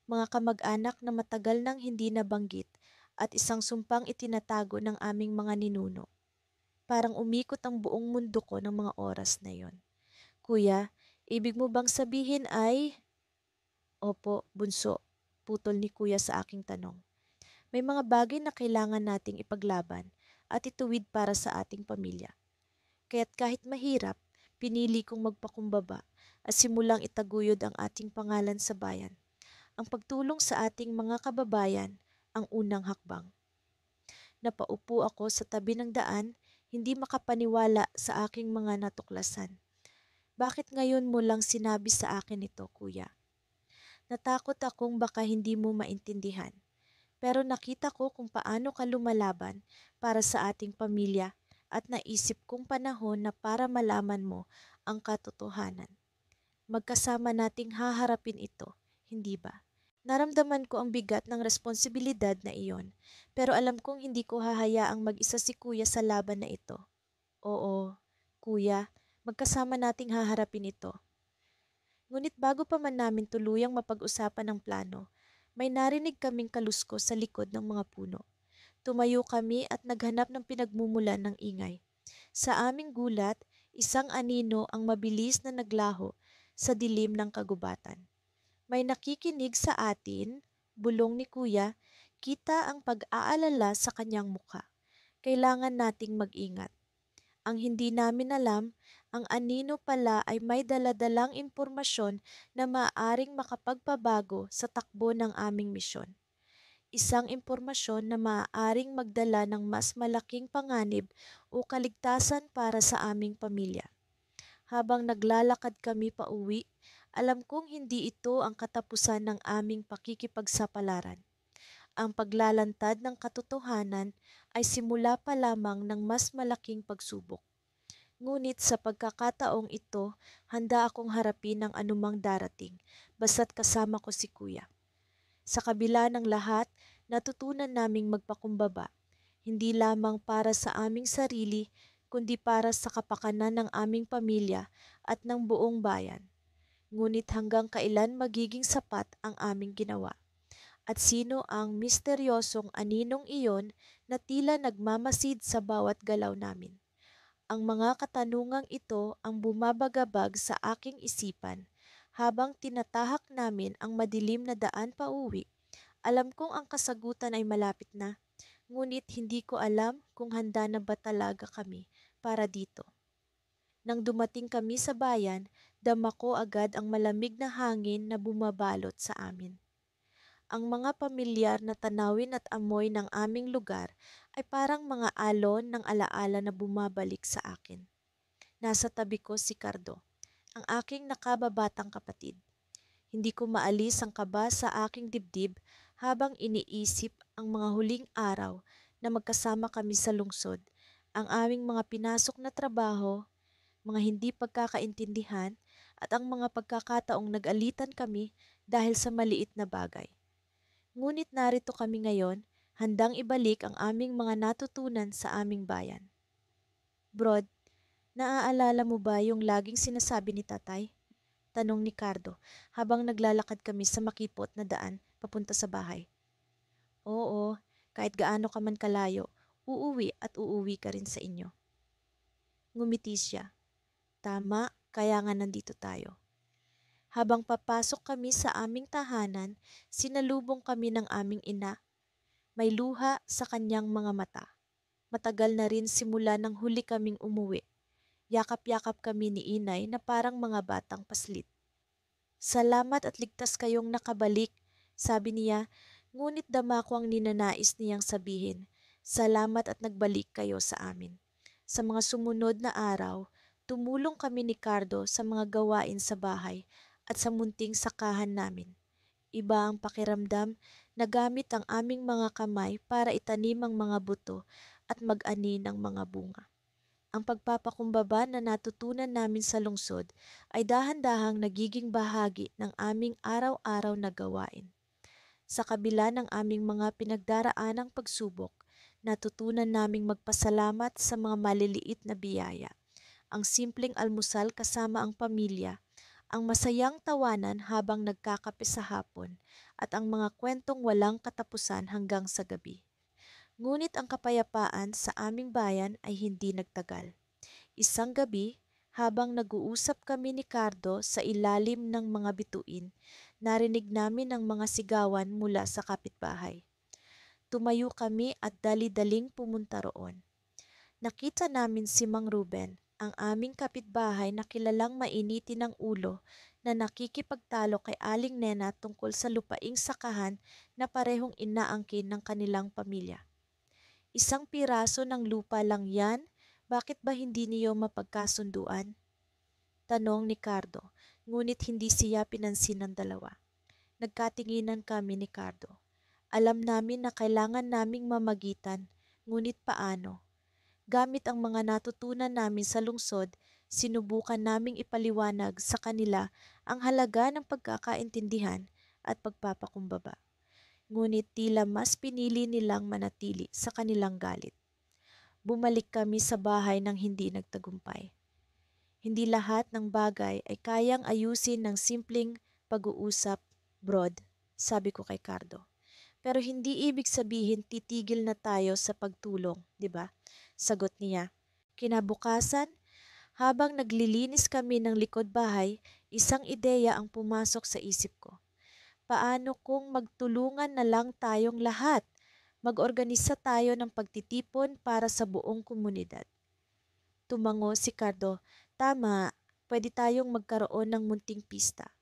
Mga kamag-anak na matagal nang hindi nabanggit at isang sumpang itinatago ng aming mga ninuno. Parang umikot ang buong mundo ko ng mga oras na yon. Kuya, ibig mo bang sabihin ay... Opo, bunso, putol ni Kuya sa aking tanong. May mga bagay na kailangan nating ipaglaban at ituwid para sa ating pamilya. Kaya't kahit mahirap, pinili kong magpakumbaba at simulang itaguyod ang ating pangalan sa bayan. Ang pagtulong sa ating mga kababayan ang unang hakbang. Napaupo ako sa tabi ng daan, hindi makapaniwala sa aking mga natuklasan. Bakit ngayon mo lang sinabi sa akin ito, Kuya? Natakot akong baka hindi mo maintindihan. Pero nakita ko kung paano ka lumalaban para sa ating pamilya at naisip kong panahon na para malaman mo ang katotohanan. Magkasama nating haharapin ito, hindi ba? Naramdaman ko ang bigat ng responsibilidad na iyon, pero alam kong hindi ko hahayaang mag-isa si Kuya sa laban na ito. Oo, Kuya, magkasama nating haharapin ito. Ngunit bago pa man namin tuluyang mapag-usapan ang plano, may narinig kaming kaluskos sa likod ng mga puno. Tumayo kami at naghanap ng pinagmumulan ng ingay. Sa aming gulat, isang anino ang mabilis na naglaho sa dilim ng kagubatan. May nakikinig sa atin, bulong ni Kuya, kita ang pag-aalala sa kanyang mukha. Kailangan nating mag-ingat. Ang hindi namin alam, ang anino pala ay may daladalang impormasyon na maaaring makapagpabago sa takbo ng aming misyon. Isang impormasyon na maaaring magdala ng mas malaking panganib o kaligtasan para sa aming pamilya. Habang naglalakad kami pauwi, alam kong hindi ito ang katapusan ng aming pakikipagsapalaran. Ang paglalantad ng katotohanan ay simula pa lamang ng mas malaking pagsubok. Ngunit sa pagkakataong ito, handa akong harapin ang anumang darating, basta't kasama ko si Kuya. Sa kabila ng lahat, natutunan naming magpakumbaba, hindi lamang para sa aming sarili, kundi para sa kapakanan ng aming pamilya at ng buong bayan. Ngunit hanggang kailan magiging sapat ang aming ginawa? At sino ang misteryosong aninong iyon na tila nagmamasid sa bawat galaw namin? Ang mga katanungang ito ang bumabagabag sa aking isipan habang tinatahak namin ang madilim na daan pauwi. Alam kong ang kasagutan ay malapit na, ngunit hindi ko alam kung handa na ba talaga kami para dito. Nang dumating kami sa bayan, dama ko agad ang malamig na hangin na bumabalot sa amin. Ang mga pamilyar na tanawin at amoy ng aming lugar ay parang mga alon ng alaala na bumabalik sa akin. Nasa tabi ko si Cardo, ang aking nakababatang kapatid. Hindi ko maalis ang kaba sa aking dibdib habang iniisip ang mga huling araw na magkasama kami sa lungsod, ang aming mga pinasok na trabaho, mga hindi pagkakaintindihan at ang mga pagkakataong nag-alitan kami dahil sa maliit na bagay. Ngunit narito kami ngayon, handang ibalik ang aming mga natutunan sa aming bayan. Brod, naaalala mo ba yung laging sinasabi ni Tatay? Tanong ni Cardo habang naglalakad kami sa makipot na daan papunta sa bahay. Oo, kahit gaano ka man kalayo, uuwi at uuwi ka rin sa inyo. Ngumiti siya. Tama, kaya nga nandito tayo. Habang papasok kami sa aming tahanan, sinalubong kami ng aming ina. May luha sa kanyang mga mata. Matagal na rin simula nang huli kaming umuwi. Yakap-yakap kami ni inay na parang mga batang paslit. Salamat at ligtas kayong nakabalik, sabi niya, ngunit dama ko ang ninanais niyang sabihin. Salamat at nagbalik kayo sa amin. Sa mga sumunod na araw, tumulong kami ni Cardo sa mga gawain sa bahay at sa munting sakahan namin. Iba ang pakiramdam na gamit ang aming mga kamay para itanim ang mga buto at mag-ani ng mga bunga. Ang pagpapakumbaba na natutunan namin sa lungsod ay dahan-dahang nagiging bahagi ng aming araw-araw na gawain. Sa kabila ng aming mga pinagdaraanang pagsubok, natutunan naming magpasalamat sa mga maliliit na biyaya. Ang simpleng almusal kasama ang pamilya, ang masayang tawanan habang nagkakape sa hapon, at ang mga kwentong walang katapusan hanggang sa gabi. Ngunit ang kapayapaan sa aming bayan ay hindi nagtagal. Isang gabi, habang nag-uusap kami ni Cardo sa ilalim ng mga bituin, narinig namin ang mga sigawan mula sa kapitbahay. Tumayo kami at dali-daling pumunta roon. Nakita namin si Mang Ruben, ang aming kapitbahay na kilalang mainitin ng ulo na nakikipagtalo kay Aling Nena tungkol sa lupaing sakahan na parehong inaangkin ng kanilang pamilya. Isang piraso ng lupa lang yan, bakit ba hindi niyo mapagkasunduan? Tanong ni Cardo, ngunit hindi siya pinansin ng dalawa. Nagkatinginan kami ni Cardo. Alam namin na kailangan naming mamagitan, ngunit paano? Gamit ang mga natutunan namin sa lungsod, sinubukan naming ipaliwanag sa kanila ang halaga ng pagkakaintindihan at pagpapakumbaba. Ngunit tila mas pinili nilang manatili sa kanilang galit. Bumalik kami sa bahay nang hindi nagtagumpay. Hindi lahat ng bagay ay kayang ayusin ng simpleng pag-uusap, Brod, sabi ko kay Cardo. Pero hindi ibig sabihin titigil na tayo sa pagtulong, di ba? Sagot niya. Kinabukasan, habang naglilinis kami ng likod bahay, isang ideya ang pumasok sa isip ko. Paano kung magtulungan na lang tayong lahat? Mag-organisa tayo ng pagtitipon para sa buong komunidad. Tumango si Cardo, tama, pwede tayong magkaroon ng munting pista.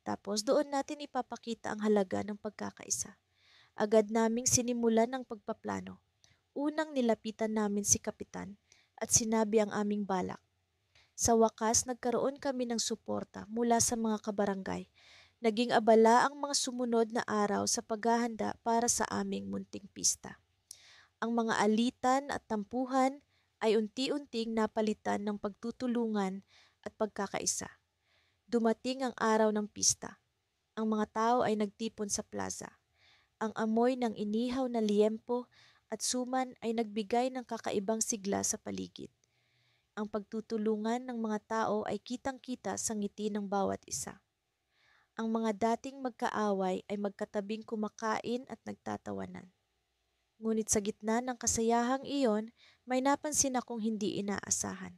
Tapos doon natin ipapakita ang halaga ng pagkakaisa. Agad naming sinimulan ng pagpaplano. Unang nilapitan namin si Kapitan at sinabi ang aming balak. Sa wakas, nagkaroon kami ng suporta mula sa mga kabarangay. Naging abala ang mga sumunod na araw sa paghahanda para sa aming munting pista. Ang mga alitan at tampuhan ay unti-unting napalitan ng pagtutulungan at pagkakaisa. Dumating ang araw ng pista. Ang mga tao ay nagtipon sa plaza. Ang amoy ng inihaw na liempo at suman ay nagbigay ng kakaibang sigla sa paligid. Ang pagtutulungan ng mga tao ay kitang-kita sa ngiti ng bawat isa. Ang mga dating magkaaway ay magkatabing kumakain at nagtatawanan. Ngunit sa gitna ng kasayahang iyon, may napansin akong hindi inaasahan.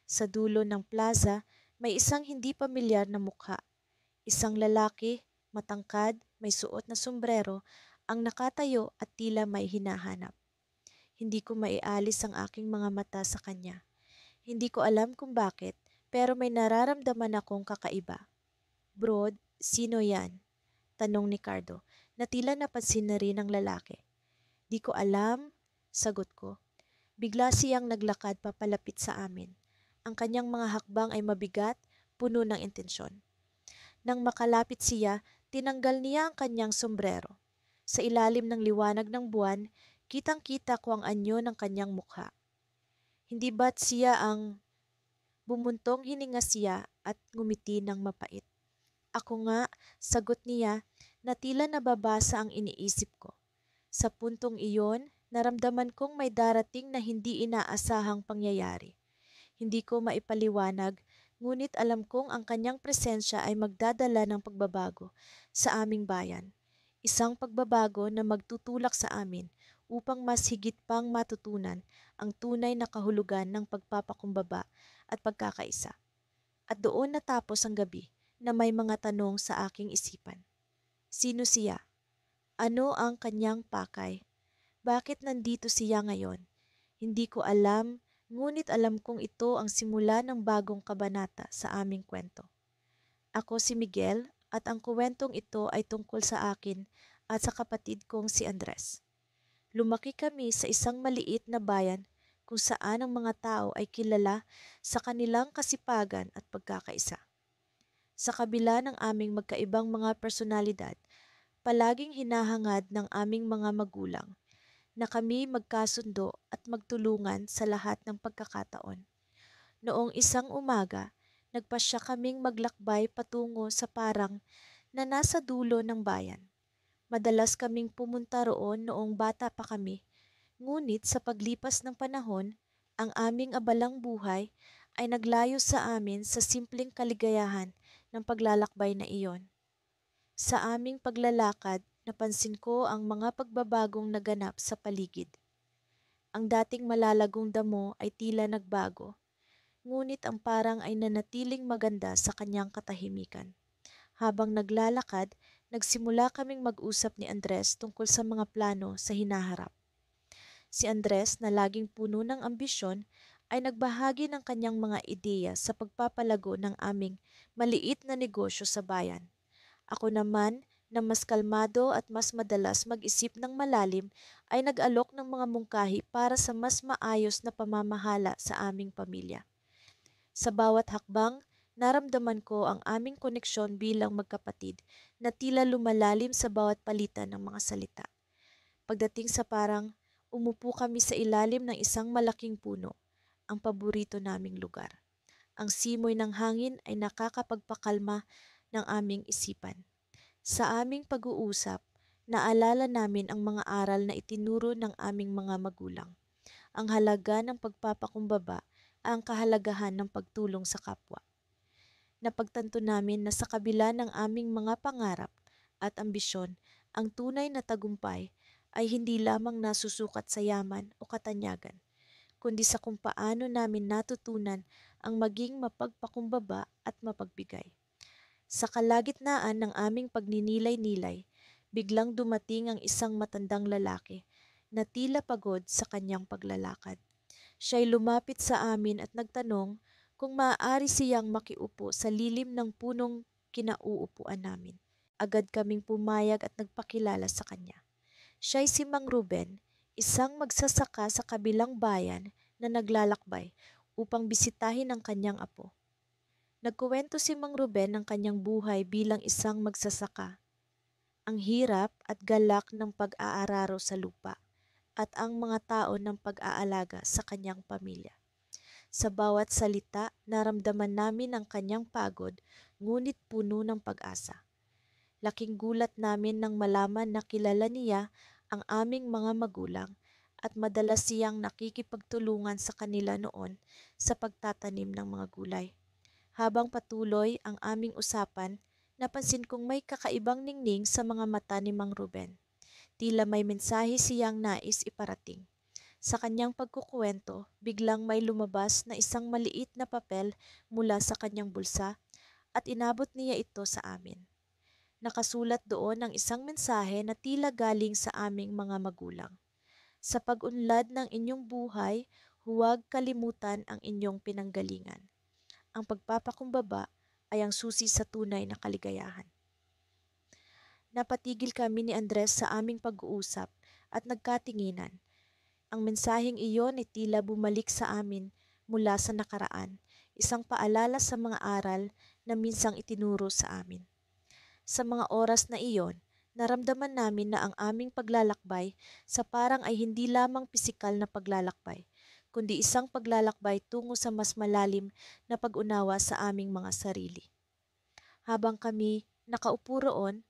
Sa dulo ng plaza, may isang hindi pamilyar na mukha. Isang lalaki, matangkad, may suot na sombrero, ang nakatayo at tila may hinahanap. Hindi ko maialis ang aking mga mata sa kanya. Hindi ko alam kung bakit, pero may nararamdaman akong kakaiba. Brod, sino yan? Tanong ni Cardo, na tila napansin na rin ng lalaki. Di ko alam, sagot ko. Bigla siyang naglakad papalapit sa amin. Ang kanyang mga hakbang ay mabigat, puno ng intensyon. Nang makalapit siya, tinanggal niya ang kanyang sombrero. Sa ilalim ng liwanag ng buwan, kitang-kita ko ang anyo ng kanyang mukha. Hindi ba't siya ang bumuntong hininga siya at ngumiti ng mapait. Ako nga, sagot niya, na tila nababasa ang iniisip ko. Sa puntong iyon, naramdaman kong may darating na hindi inaasahang pangyayari. Hindi ko maipaliwanag, ngunit alam kong ang kanyang presensya ay magdadala ng pagbabago sa aming bayan. Isang pagbabago na magtutulak sa amin upang mas higit pang matutunan ang tunay na kahulugan ng pagpapakumbaba at pagkakaisa. At doon natapos ang gabi. na may mga tanong sa aking isipan. Sino siya? Ano ang kanyang pakay? Bakit nandito siya ngayon? Hindi ko alam, ngunit alam kong ito ang simula ng bagong kabanata sa aming kwento. Ako si Miguel at ang kwentong ito ay tungkol sa akin at sa kapatid kong si Andres. Lumaki kami sa isang maliit na bayan kung saan ang mga tao ay kilala sa kanilang kasipagan at pagkakaisa. Sa kabila ng aming magkaibang mga personalidad, palaging hinahangad ng aming mga magulang na kami magkasundo at magtulungan sa lahat ng pagkakataon. Noong isang umaga, nagpasya kaming maglakbay patungo sa parang na nasa dulo ng bayan. Madalas kaming pumunta roon noong bata pa kami, ngunit sa paglipas ng panahon, ang aming abalang buhay ay naglayo sa amin sa simpleng kaligayahan ng paglalakbay na iyon. Sa aming paglalakad, napansin ko ang mga pagbabagong naganap sa paligid. Ang dating malalagong damo ay tila nagbago, ngunit ang parang ay nanatiling maganda sa kanyang katahimikan. Habang naglalakad, nagsimula kaming mag-usap ni Andres tungkol sa mga plano sa hinaharap. Si Andres na laging puno ng ambisyon ay nagbahagi ng kanyang mga ideya sa pagpapalago ng aming maliit na negosyo sa bayan. Ako naman, na mas kalmado at mas madalas mag-isip ng malalim, ay nag-alok ng mga mungkahi para sa mas maayos na pamamahala sa aming pamilya. Sa bawat hakbang, naramdaman ko ang aming koneksyon bilang magkapatid na tila lumalalim sa bawat palitan ng mga salita. Pagdating sa parang, umupo kami sa ilalim ng isang malaking puno, ang paborito naming lugar. Ang simoy ng hangin ay nakakapagpakalma ng aming isipan. Sa aming pag-uusap, naalala namin ang mga aral na itinuro ng aming mga magulang. Ang halaga ng pagpapakumbaba, ang kahalagahan ng pagtulong sa kapwa. Napagtanto namin na sa kabila ng aming mga pangarap at ambisyon, ang tunay na tagumpay ay hindi lamang nasusukat sa yaman o katanyagan, kundi sa kung paano namin natutunan ang maging mapagpakumbaba at mapagbigay. Sa kalagitnaan ng aming pagninilay-nilay, biglang dumating ang isang matandang lalaki na tila pagod sa kanyang paglalakad. Siya'y lumapit sa amin at nagtanong kung maaari siyang makiupo sa lilim ng punong kinauupuan namin. Agad kaming pumayag at nagpakilala sa kanya. Siya'y si Mang Ruben, isang magsasaka sa kabilang bayan na naglalakbay upang bisitahin ang kanyang apo. Nagkuwento si Mang Ruben ng kanyang buhay bilang isang magsasaka, ang hirap at galak ng pag-aararo sa lupa, at ang mga tao ng pag-aalaga sa kanyang pamilya. Sa bawat salita, naramdaman namin ang kanyang pagod, ngunit puno ng pag-asa. Laking gulat namin nang malaman na kilala niya ang aming mga magulang at madalas siyang nakikipagtulungan sa kanila noon sa pagtatanim ng mga gulay. Habang patuloy ang aming usapan, napansin kong may kakaibang ningning sa mga mata ni Mang Ruben. Tila may mensahe siyang nais iparating. Sa kanyang pagkukuwento, biglang may lumabas na isang maliit na papel mula sa kanyang bulsa at inabot niya ito sa amin. Nakasulat doon ang isang mensahe na tila galing sa aming mga magulang. Sa pag-unlad ng inyong buhay, huwag kalimutan ang inyong pinanggalingan. Ang pagpapakumbaba ay ang susi sa tunay na kaligayahan. Napatigil kami ni Andres sa aming pag-uusap at nagkatinginan. Ang mensaheng iyon ay tila bumalik sa amin mula sa nakaraan, isang paalala sa mga aral na minsang itinuro sa amin. Sa mga oras na iyon, naramdaman namin na ang aming paglalakbay sa parang ay hindi lamang pisikal na paglalakbay, kundi isang paglalakbay tungo sa mas malalim na pag-unawa sa aming mga sarili. Habang kami nakaupo roon,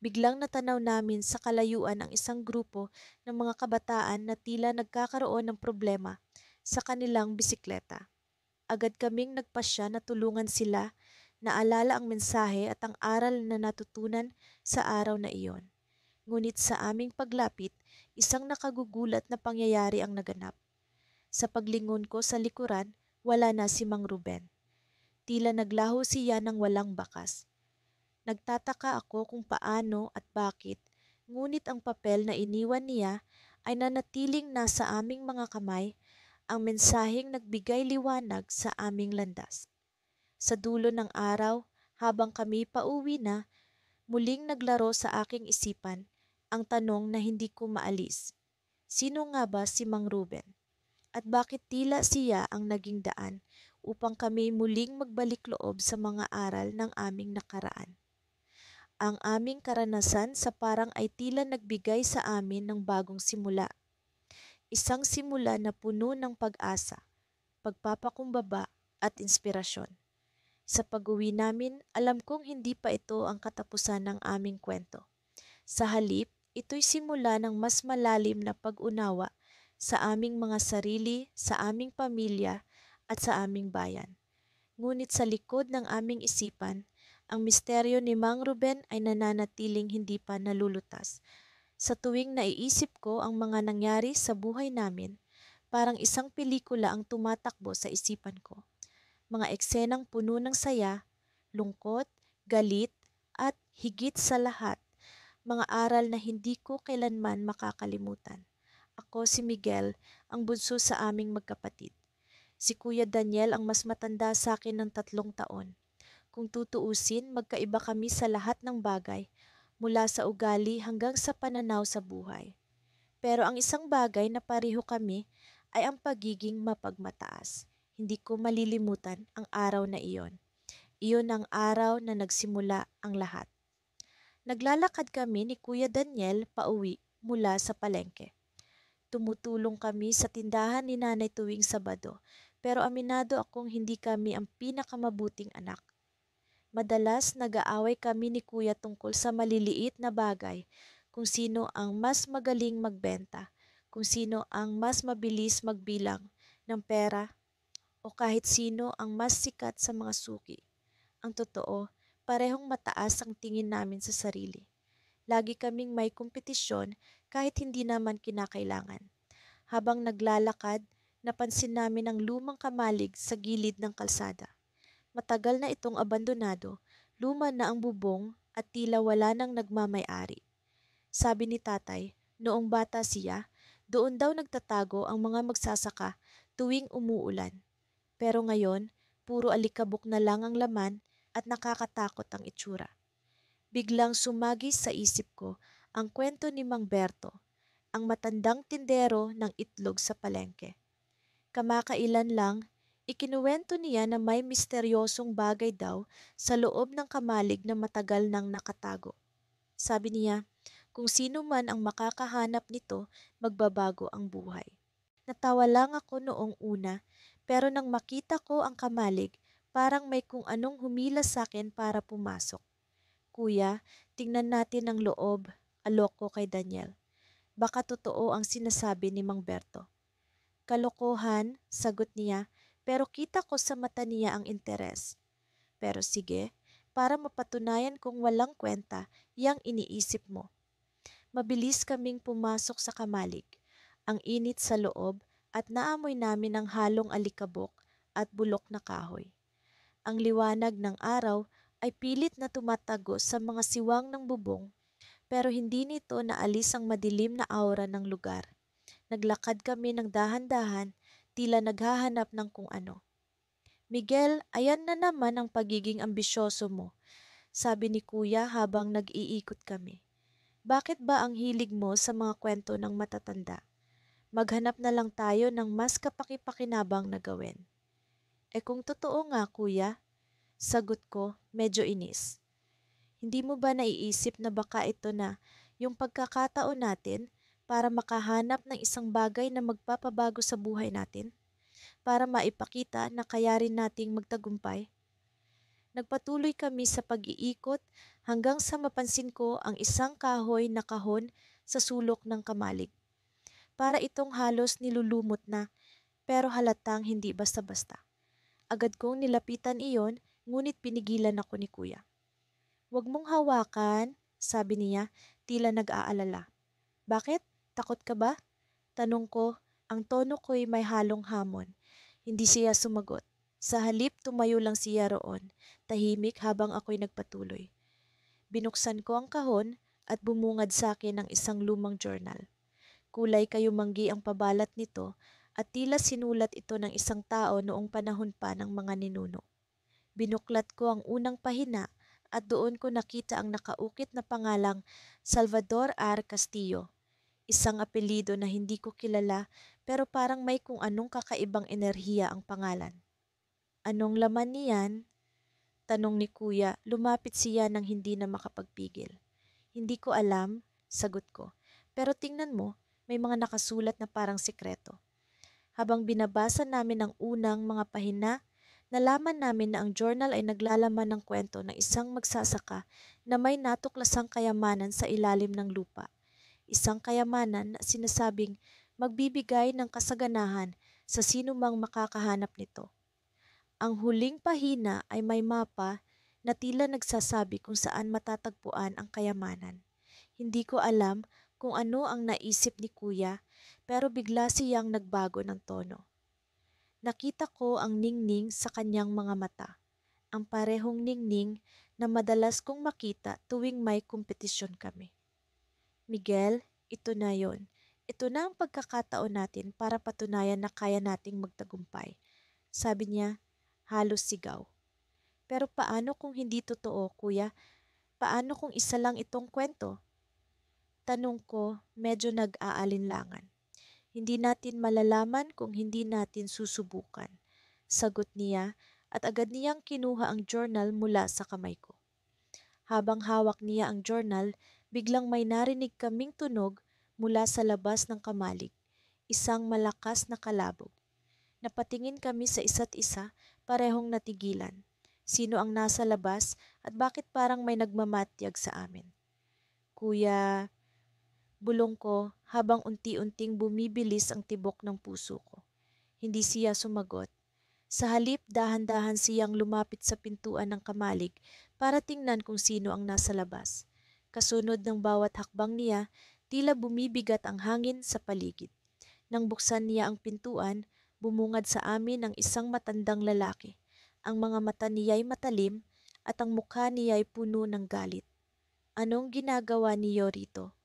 biglang natanaw namin sa kalayuan ang isang grupo ng mga kabataan na tila nagkakaroon ng problema sa kanilang bisikleta. Agad kaming nagpasya na tulungan sila, naalala ang mensahe at ang aral na natutunan sa araw na iyon. Ngunit sa aming paglapit, isang nakagugulat na pangyayari ang naganap. Sa paglingon ko sa likuran, wala na si Mang Ruben. Tila naglaho siya ng walang bakas. Nagtataka ako kung paano at bakit, ngunit ang papel na iniwan niya ay nanatiling nasa aming mga kamay, ang mensaheng nagbigay liwanag sa aming landas. Sa dulo ng araw, habang kami pauwi na, muling naglaro sa aking isipan ang tanong na hindi ko maalis. Sino nga ba si Mang Ruben? At bakit tila siya ang naging daan upang kami muling magbalik loob sa mga aral ng aming nakaraan? Ang aming karanasan sa parang ay tila nagbigay sa amin ng bagong simula. Isang simula na puno ng pag-asa, pagpapakumbaba at inspirasyon. Sa pag-uwi namin, alam kong hindi pa ito ang katapusan ng aming kwento. Sa halip, ito'y simula ng mas malalim na pag-unawa sa aming mga sarili, sa aming pamilya at sa aming bayan. Ngunit sa likod ng aming isipan, ang misteryo ni Mang Ruben ay nananatiling hindi pa nalulutas. Sa tuwing naiisip ko ang mga nangyari sa buhay namin, parang isang pelikula ang tumatakbo sa isipan ko. Mga eksenang puno ng saya, lungkot, galit, at higit sa lahat, mga aral na hindi ko kailanman makakalimutan. Ako si Miguel, ang bunso sa aming magkapatid. Si Kuya Daniel ang mas matanda sa akin ng 3 taon. Kung tutuusin, magkaiba kami sa lahat ng bagay, mula sa ugali hanggang sa pananaw sa buhay. Pero ang isang bagay na pareho kami ay ang pagiging mapagmataas. Hindi ko malilimutan ang araw na iyon. Iyon ang araw na nagsimula ang lahat. Naglalakad kami ni Kuya Daniel pauwi mula sa palengke. Tumutulong kami sa tindahan ni Nanay tuwing Sabado, pero aminado akong hindi kami ang pinakamabuting anak. Madalas nag-aaway kami ni Kuya tungkol sa maliliit na bagay, kung sino ang mas magaling magbenta, kung sino ang mas mabilis magbilang ng pera, o kahit sino ang mas sikat sa mga suki. Ang totoo, parehong mataas ang tingin namin sa sarili. Lagi kaming may kompetisyon kahit hindi naman kinakailangan. Habang naglalakad, napansin namin ang lumang kamalig sa gilid ng kalsada. Matagal na itong abandonado, luma na ang bubong at tila wala nang nagmamay-ari. Sabi ni tatay, noong bata siya, doon daw nagtatago ang mga magsasaka tuwing umuulan. Pero ngayon, puro alikabok na lang ang laman at nakakatakot ang itsura. Biglang sumagis sa isip ko ang kwento ni Mang Berto, ang matandang tindero ng itlog sa palengke. Kamakailan lang, ikinuwento niya na may misteryosong bagay daw sa loob ng kamalig na matagal nang nakatago. Sabi niya, kung sino man ang makakahanap nito, magbabago ang buhay. Natawa lang ako noong una, pero nang makita ko ang kamalig, parang may kung anong humila sa akin para pumasok. Kuya, tingnan natin ang loob, alok ko kay Daniel. Baka totoo ang sinasabi ni Mang Berto. Kalokohan, sagot niya, pero kita ko sa mata niya ang interes. Pero sige, para mapatunayan kung walang kwenta, yang iniisip mo. Mabilis kaming pumasok sa kamalig. Ang init sa loob at naamoy namin ang halong alikabok at bulok na kahoy. Ang liwanag ng araw ay pilit na tumatago sa mga siwang ng bubong, pero hindi nito naalis ang madilim na aura ng lugar. Naglakad kami ng dahan-dahan, tila naghahanap ng kung ano. Miguel, ayan na naman ang pagiging ambisyoso mo, sabi ni Kuya habang nag-iikot kami. Bakit ba ang hilig mo sa mga kwento ng matatanda? Maghanap na lang tayo ng mas kapaki-pakinabang na gawin. Kung totoo nga, Kuya, sagot ko, medyo inis. Hindi mo ba naiisip na baka ito na yung pagkakataon natin para makahanap ng isang bagay na magpapabago sa buhay natin? Para maipakita na kaya rin nating magtagumpay? Nagpatuloy kami sa pag-iikot hanggang sa mapansin ko ang isang kahoy na kahon sa sulok ng kamalig. Para itong halos nilulumot na, pero halatang hindi basta-basta. Agad kong nilapitan iyon, ngunit pinigilan ako ni Kuya. Huwag mong hawakan, sabi niya, tila nag-aalala. Bakit? Takot ka ba? Tanong ko, ang tono ko'y may halong hamon. Hindi siya sumagot. Sa halip, tumayo lang siya roon, tahimik habang ako'y nagpatuloy. Binuksan ko ang kahon at bumungad sa akin ang isang lumang journal. Kulay kayumanggi ang pabalat nito at tila sinulat ito ng isang tao noong panahon pa ng mga ninuno. Binuklat ko ang unang pahina at doon ko nakita ang nakaukit na pangalang Salvador R. Castillo, isang apelido na hindi ko kilala pero parang may kung anong kakaibang enerhiya ang pangalan. Anong laman niyan? Tanong ni Kuya, lumapit siya nang hindi na makapagpigil. Hindi ko alam, sagot ko. Pero tingnan mo, may mga nakasulat na parang sikreto. Habang binabasa namin ang unang mga pahina, nalaman namin na ang journal ay naglalaman ng kwento ng isang magsasaka na may natuklasang kayamanan sa ilalim ng lupa. Isang kayamanan na sinasabing magbibigay ng kasaganahan sa sino mang makakahanap nito. Ang huling pahina ay may mapa na tila nagsasabi kung saan matatagpuan ang kayamanan. Hindi ko alam kung ano ang naisip ni Kuya pero bigla siyang nagbago ng tono. Nakita ko ang ningning sa kanyang mga mata, ang parehong ningning na madalas kong makita tuwing may kompetisyon kami. Miguel, ito na yon. Ito na ang pagkakataon natin para patunayan na kaya nating magtagumpay. Sabi niya, halos sigaw. Pero paano kung hindi totoo, Kuya? Paano kung isa lang itong kwento? Tanong ko, medyo nag-aalinlangan. Hindi natin malalaman kung hindi natin susubukan. Sagot niya at agad niyang kinuha ang journal mula sa kamay ko. Habang hawak niya ang journal, biglang may narinig kaming tunog mula sa labas ng kamalig. Isang malakas na kalabog. Napatingin kami sa isa't isa, parehong natigilan. Sino ang nasa labas at bakit parang may nagmamatyag sa amin? Kuya, bulong ko habang unti-unting bumibilis ang tibok ng puso ko. Hindi siya sumagot. Sa halip, dahan-dahan siyang lumapit sa pintuan ng kamalig para tingnan kung sino ang nasa labas. Kasunod ng bawat hakbang niya, tila bumibigat ang hangin sa paligid. Nang buksan niya ang pintuan, bumungad sa amin ang isang matandang lalaki. Ang mga mata niya'y matalim at ang mukha niya'y puno ng galit. Anong ginagawa niyo rito?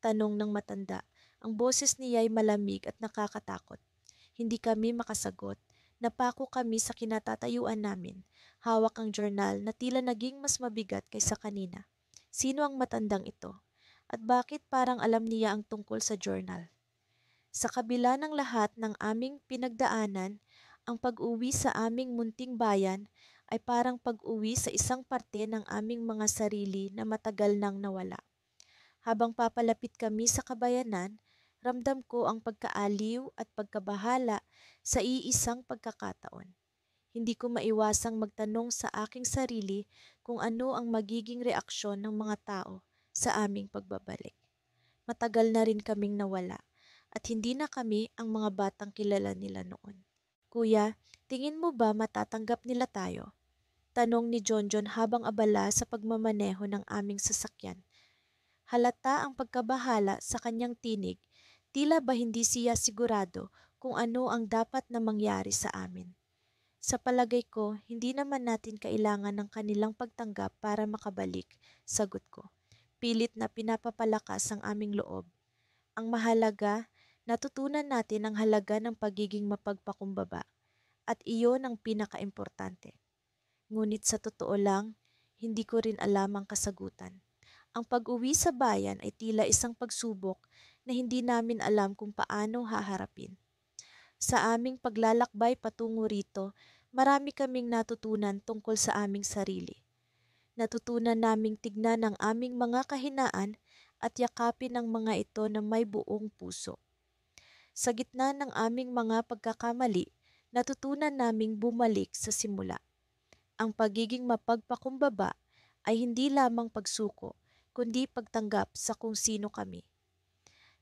Tanong ng matanda. Ang boses niya'y malamig at nakakatakot. Hindi kami makasagot. Napako kami sa kinatatayuan namin. Hawak ang journal na tila naging mas mabigat kaysa kanina. Sino ang matandang ito? At bakit parang alam niya ang tungkol sa journal? Sa kabila ng lahat ng aming pinagdaanan, ang pag-uwi sa aming munting bayan ay parang pag-uwi sa isang parte ng aming mga sarili na matagal nang nawala. Habang papalapit kami sa kabayanan, ramdam ko ang pagkaaliw at pagkabahala sa iisang pagkakataon. Hindi ko maiwasang magtanong sa aking sarili kung ano ang magiging reaksyon ng mga tao sa aming pagbabalik. Matagal na rin kaming nawala at hindi na kami ang mga batang kilala nila noon. Kuya, tingin mo ba matatanggap nila tayo? Tanong ni Jonjon habang abala sa pagmamaneho ng aming sasakyan. Halata ang pagkabahala sa kanyang tinig, tila ba hindi siya sigurado kung ano ang dapat na mangyari sa amin. Sa palagay ko, hindi naman natin kailangan ng kanilang pagtanggap para makabalik, sagot ko. Pilit na pinapapalakas ang aming loob. Ang mahalaga, natutunan natin ang halaga ng pagiging mapagpakumbaba at iyon ang pinakaimportante. Ngunit sa totoo lang, hindi ko rin alam ang kasagutan. Ang pag-uwi sa bayan ay tila isang pagsubok na hindi namin alam kung paano haharapin. Sa aming paglalakbay patungo rito, marami kaming natutunan tungkol sa aming sarili. Natutunan naming tignan ang aming mga kahinaan at yakapin ang mga ito na may buong puso. Sa gitna ng aming mga pagkakamali, natutunan naming bumalik sa simula. Ang pagiging mapagpakumbaba ay hindi lamang pagsuko, kundi pagtanggap sa kung sino kami.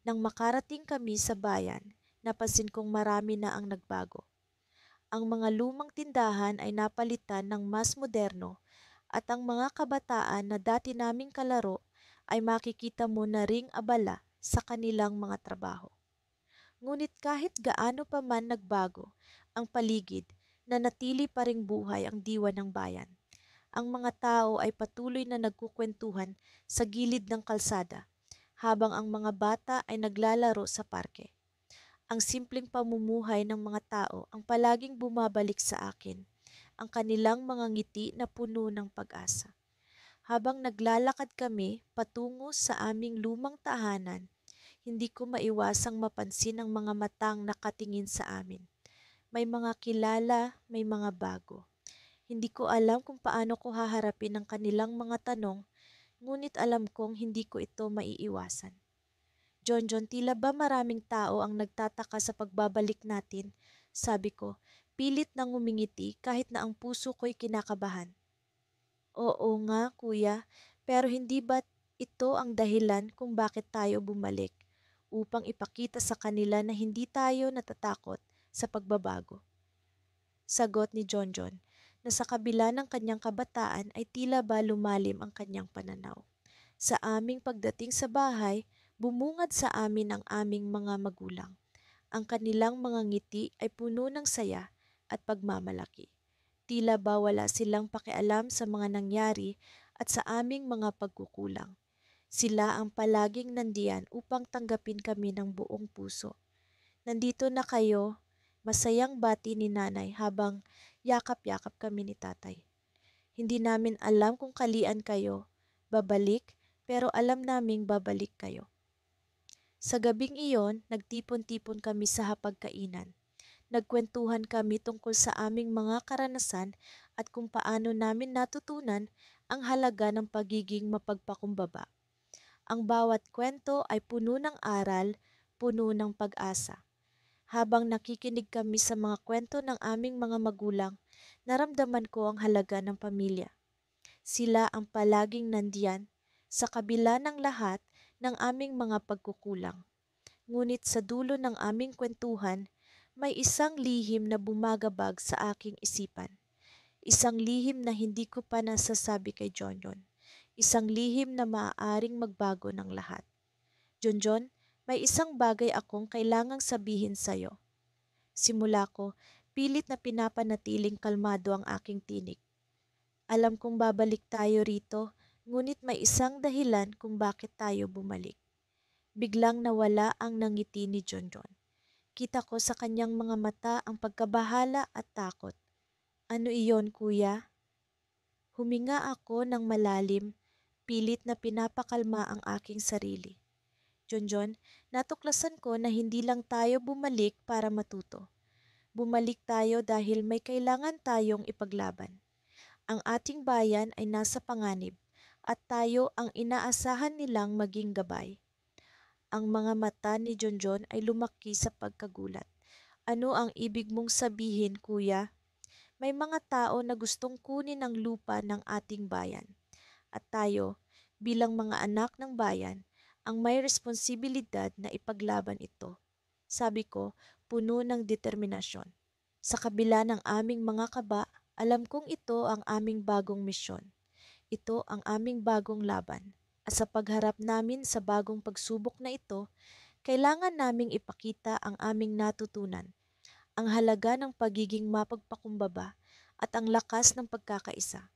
Nang makarating kami sa bayan, napansin kong marami na ang nagbago. Ang mga lumang tindahan ay napalitan ng mas moderno at ang mga kabataan na dati naming kalaro ay makikita mo na ring abala sa kanilang mga trabaho. Ngunit kahit gaano pa man nagbago ang paligid, nanatili pa ring buhay ang diwa ng bayan. Ang mga tao ay patuloy na nagkukwentuhan sa gilid ng kalsada, habang ang mga bata ay naglalaro sa parke. Ang simpleng pamumuhay ng mga tao ang palaging bumabalik sa akin, ang kanilang mga ngiti na puno ng pag-asa. Habang naglalakad kami patungo sa aming lumang tahanan, hindi ko maiwasang mapansin ang mga matang nakatingin sa amin. May mga kilala, may mga bago. Hindi ko alam kung paano ko haharapin ang kanilang mga tanong, ngunit alam kong hindi ko ito maiiwasan. John, tila ba maraming tao ang nagtataka sa pagbabalik natin? Sabi ko, pilit nang ngumingiti kahit na ang puso ko'y kinakabahan. Oo nga, kuya, pero hindi ba ito ang dahilan kung bakit tayo bumalik? Upang ipakita sa kanila na hindi tayo natatakot sa pagbabago. Sagot ni John, na sa kabila ng kanyang kabataan ay tila ba lumalim ang kanyang pananaw. Sa aming pagdating sa bahay, bumungad sa amin ang aming mga magulang. Ang kanilang mga ngiti ay puno ng saya at pagmamalaki. Tila ba wala silang pakialam sa mga nangyari at sa aming mga pagkukulang. Sila ang palaging nandiyan upang tanggapin kami ng buong puso. Nandito na kayo, masayang bati ni nanay habang yakap-yakap kami ni tatay. Hindi namin alam kung kalian kayo, babalik, pero alam naming babalik kayo. Sa gabing iyon, nagtipon-tipon kami sa hapagkainan. Nagkwentuhan kami tungkol sa aming mga karanasan at kung paano namin natutunan ang halaga ng pagiging mapagpakumbaba. Ang bawat kwento ay puno ng aral, puno ng pag-asa. Habang nakikinig kami sa mga kwento ng aming mga magulang, naramdaman ko ang halaga ng pamilya. Sila ang palaging nandiyan sa kabila ng lahat ng aming mga pagkukulang. Ngunit sa dulo ng aming kwentuhan, may isang lihim na bumagabag sa aking isipan. Isang lihim na hindi ko pa nasasabi kay John. Isang lihim na maaaring magbago ng lahat. John, may isang bagay akong kailangang sabihin sa'yo. Simula ko, pilit na pinapanatiling kalmado ang aking tinig. Alam kong babalik tayo rito, ngunit may isang dahilan kung bakit tayo bumalik. Biglang nawala ang nangiti ni John. Kita ko sa kanyang mga mata ang pagkabahala at takot. Ano iyon, kuya? Huminga ako ng malalim, pilit na pinapakalma ang aking sarili. John, natuklasan ko na hindi lang tayo bumalik para matuto. Bumalik tayo dahil may kailangan tayong ipaglaban. Ang ating bayan ay nasa panganib at tayo ang inaasahan nilang maging gabay. Ang mga mata ni John ay lumaki sa pagkagulat. Ano ang ibig mong sabihin, kuya? May mga tao na gustong kunin ang lupa ng ating bayan. At tayo, bilang mga anak ng bayan, ang may responsibilidad na ipaglaban ito. Sabi ko, puno ng determinasyon. Sa kabila ng aming mga kaba, alam kong ito ang aming bagong misyon. Ito ang aming bagong laban. At sa pagharap namin sa bagong pagsubok na ito, kailangan naming ipakita ang aming natutunan, ang halaga ng pagiging mapagpakumbaba at ang lakas ng pagkakaisa.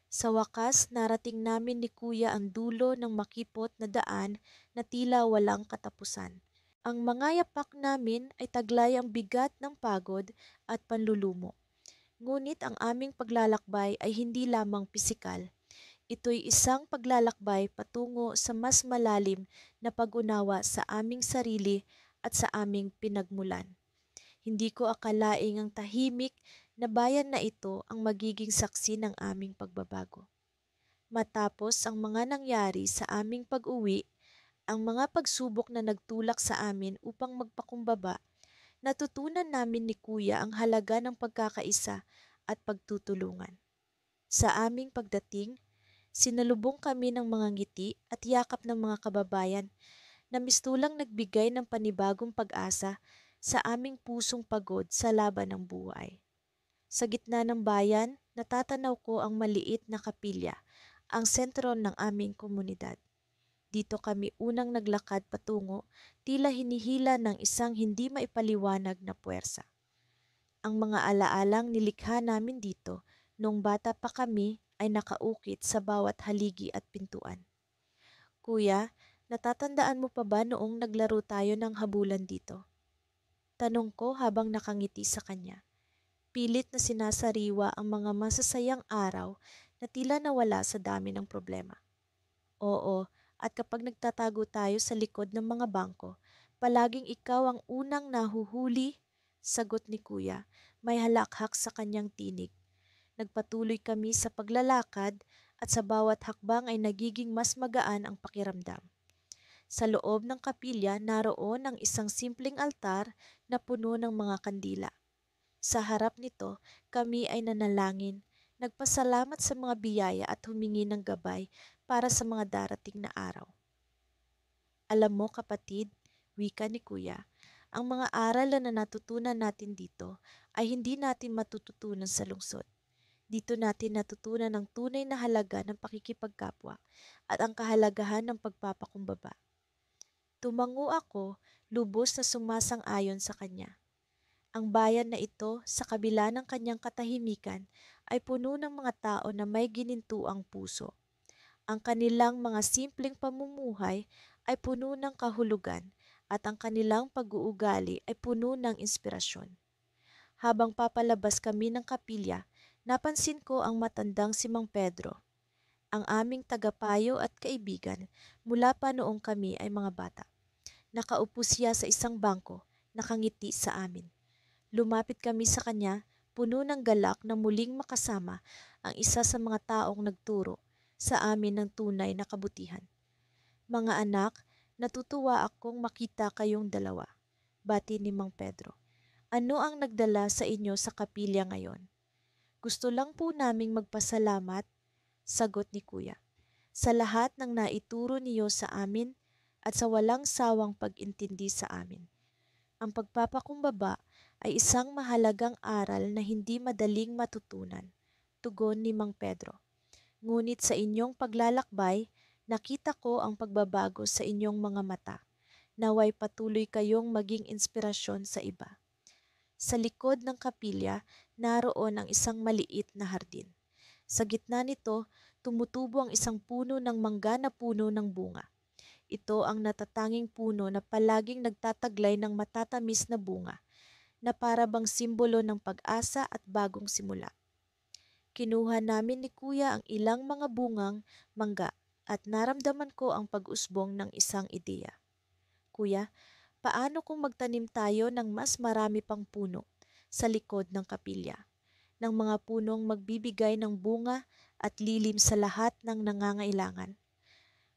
Sa wakas, narating namin ni Kuya ang dulo ng makipot na daan na tila walang katapusan. Ang mga yapak namin ay taglay ang bigat ng pagod at panlulumo. Ngunit ang aming paglalakbay ay hindi lamang pisikal. Ito'y isang paglalakbay patungo sa mas malalim na pag-unawa sa aming sarili at sa aming pinagmulan. Hindi ko akalaing ang tahimik na bayan na ito ang magiging saksi ng aming pagbabago. Matapos ang mga nangyari sa aming pag-uwi, ang mga pagsubok na nagtulak sa amin upang magpakumbaba, natutunan namin ni Kuya ang halaga ng pagkakaisa at pagtutulungan. Sa aming pagdating, sinalubong kami ng mga ngiti at yakap ng mga kababayan na mistulang nagbigay ng panibagong pag-asa sa aming pusong pagod sa laban ng buhay. Sa gitna ng bayan, natatanaw ko ang maliit na kapilya, ang sentro ng aming komunidad. Dito kami unang naglakad patungo, tila hinihila ng isang hindi maipaliwanag na puwersa. Ang mga alaalang nilikha namin dito noong bata pa kami ay nakaukit sa bawat haligi at pintuan. Kuya, natatandaan mo pa ba noong naglaro tayo ng habulan dito? Tanong ko habang nakangiti sa kanya. Pilit na sinasariwa ang mga masasayang araw na tila nawala sa dami ng problema. Oo, at kapag nagtatago tayo sa likod ng mga bangko, palaging ikaw ang unang nahuhuli, sagot ni Kuya, may halakhak sa kanyang tinig. Nagpatuloy kami sa paglalakad at sa bawat hakbang ay nagiging mas magaan ang pakiramdam. Sa loob ng kapilya naroon ang isang simpleng altar na puno ng mga kandila. Sa harap nito, kami ay nanalangin, nagpasalamat sa mga biyaya at humingi ng gabay para sa mga darating na araw. Alam mo kapatid, wika ni Kuya, ang mga aral na natutunan natin dito ay hindi natin matututunan sa lungsod. Dito natin natutunan ang tunay na halaga ng pakikipagkapwa at ang kahalagahan ng pagpapakumbaba. Tumango ako, lubos na sumasang-ayon sa kanya. Ang bayan na ito, sa kabila ng kanyang katahimikan, ay puno ng mga tao na may ginintuang puso. Ang kanilang mga simpleng pamumuhay ay puno ng kahulugan at ang kanilang pag-uugali ay puno ng inspirasyon. Habang papalabas kami ng kapilya, napansin ko ang matandang si Mang Pedro, ang aming tagapayo at kaibigan mula pa noong kami ay mga bata. Nakaupo siya sa isang bangko, nakangiti sa amin. Lumapit kami sa kanya, puno ng galak na muling makasama ang isa sa mga taong nagturo sa amin ng tunay na kabutihan. Mga anak, natutuwa akong makita kayong dalawa, bati ni Mang Pedro. Ano ang nagdala sa inyo sa kapilya ngayon? Gusto lang po naming magpasalamat, sagot ni Kuya, sa lahat ng naituro niyo sa amin at sa walang sawang pag-intindi sa amin. Ang pagpapakumbaba ay isang mahalagang aral na hindi madaling matutunan, tugon ni Mang Pedro. Ngunit sa inyong paglalakbay, nakita ko ang pagbabago sa inyong mga mata. Naway patuloy kayong maging inspirasyon sa iba. Sa likod ng kapilya, naroon ang isang maliit na hardin. Sa gitna nito, tumutubo ang isang puno ng mangga na puno ng bunga. Ito ang natatanging puno na palaging nagtataglay ng matatamis na bunga, na para bang simbolo ng pag-asa at bagong simula. Kinuha namin ni Kuya ang ilang mga bungang mangga at naramdaman ko ang pag-usbong ng isang ideya. Kuya, paano kung magtanim tayo ng mas marami pang puno sa likod ng kapilya? Ng mga punong magbibigay ng bunga at lilim sa lahat ng nangangailangan.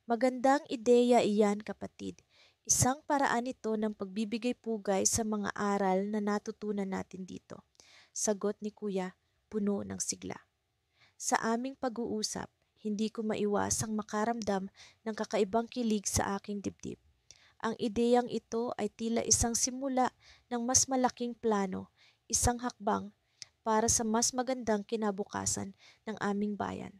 Magandang ideya iyan, kapatid. Isang paraan ito ng pagbibigay pugay sa mga aral na natutunan natin dito. Sagot ni Kuya, puno ng sigla. Sa aming pag-uusap, hindi ko maiwasang makaramdam ng kakaibang kilig sa aking dibdib. Ang ideyang ito ay tila isang simula ng mas malaking plano, isang hakbang para sa mas magandang kinabukasan ng aming bayan.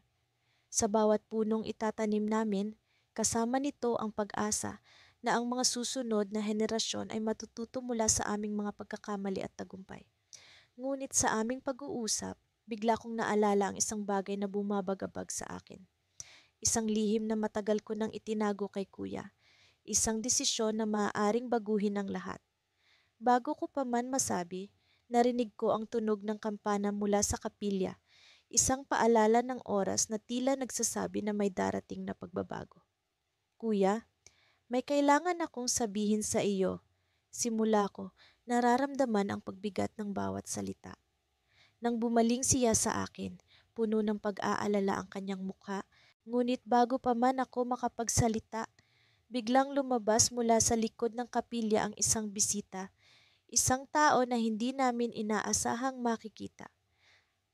Sa bawat punong itatanim namin, kasama nito ang pag-asa na ang mga susunod na henerasyon ay matututo mula sa aming mga pagkakamali at tagumpay. Ngunit sa aming pag-uusap, bigla kong naalala ang isang bagay na bumabagabag sa akin. Isang lihim na matagal ko nang itinago kay Kuya. Isang desisyon na maaaring baguhin ang lahat. Bago ko pa man masabi, narinig ko ang tunog ng kampana mula sa kapilya. Isang paalala ng oras na tila nagsasabi na may darating na pagbabago. Kuya, may kailangan akong sabihin sa iyo. Simula ko, nararamdaman ang pagbigat ng bawat salita. Nang bumaling siya sa akin, puno ng pag-aalala ang kanyang mukha, ngunit bago pa man ako makapagsalita, biglang lumabas mula sa likod ng kapilya ang isang bisita, isang tao na hindi namin inaasahang makikita.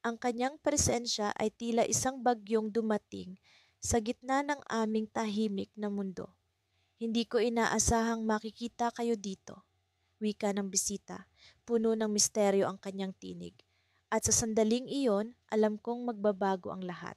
Ang kanyang presensya ay tila isang bagyong dumating sa gitna ng aming tahimik na mundo. Hindi ko inaasahang makikita kayo dito, wika ng bisita, puno ng misteryo ang kanyang tinig. At sa sandaling iyon, alam kong magbabago ang lahat.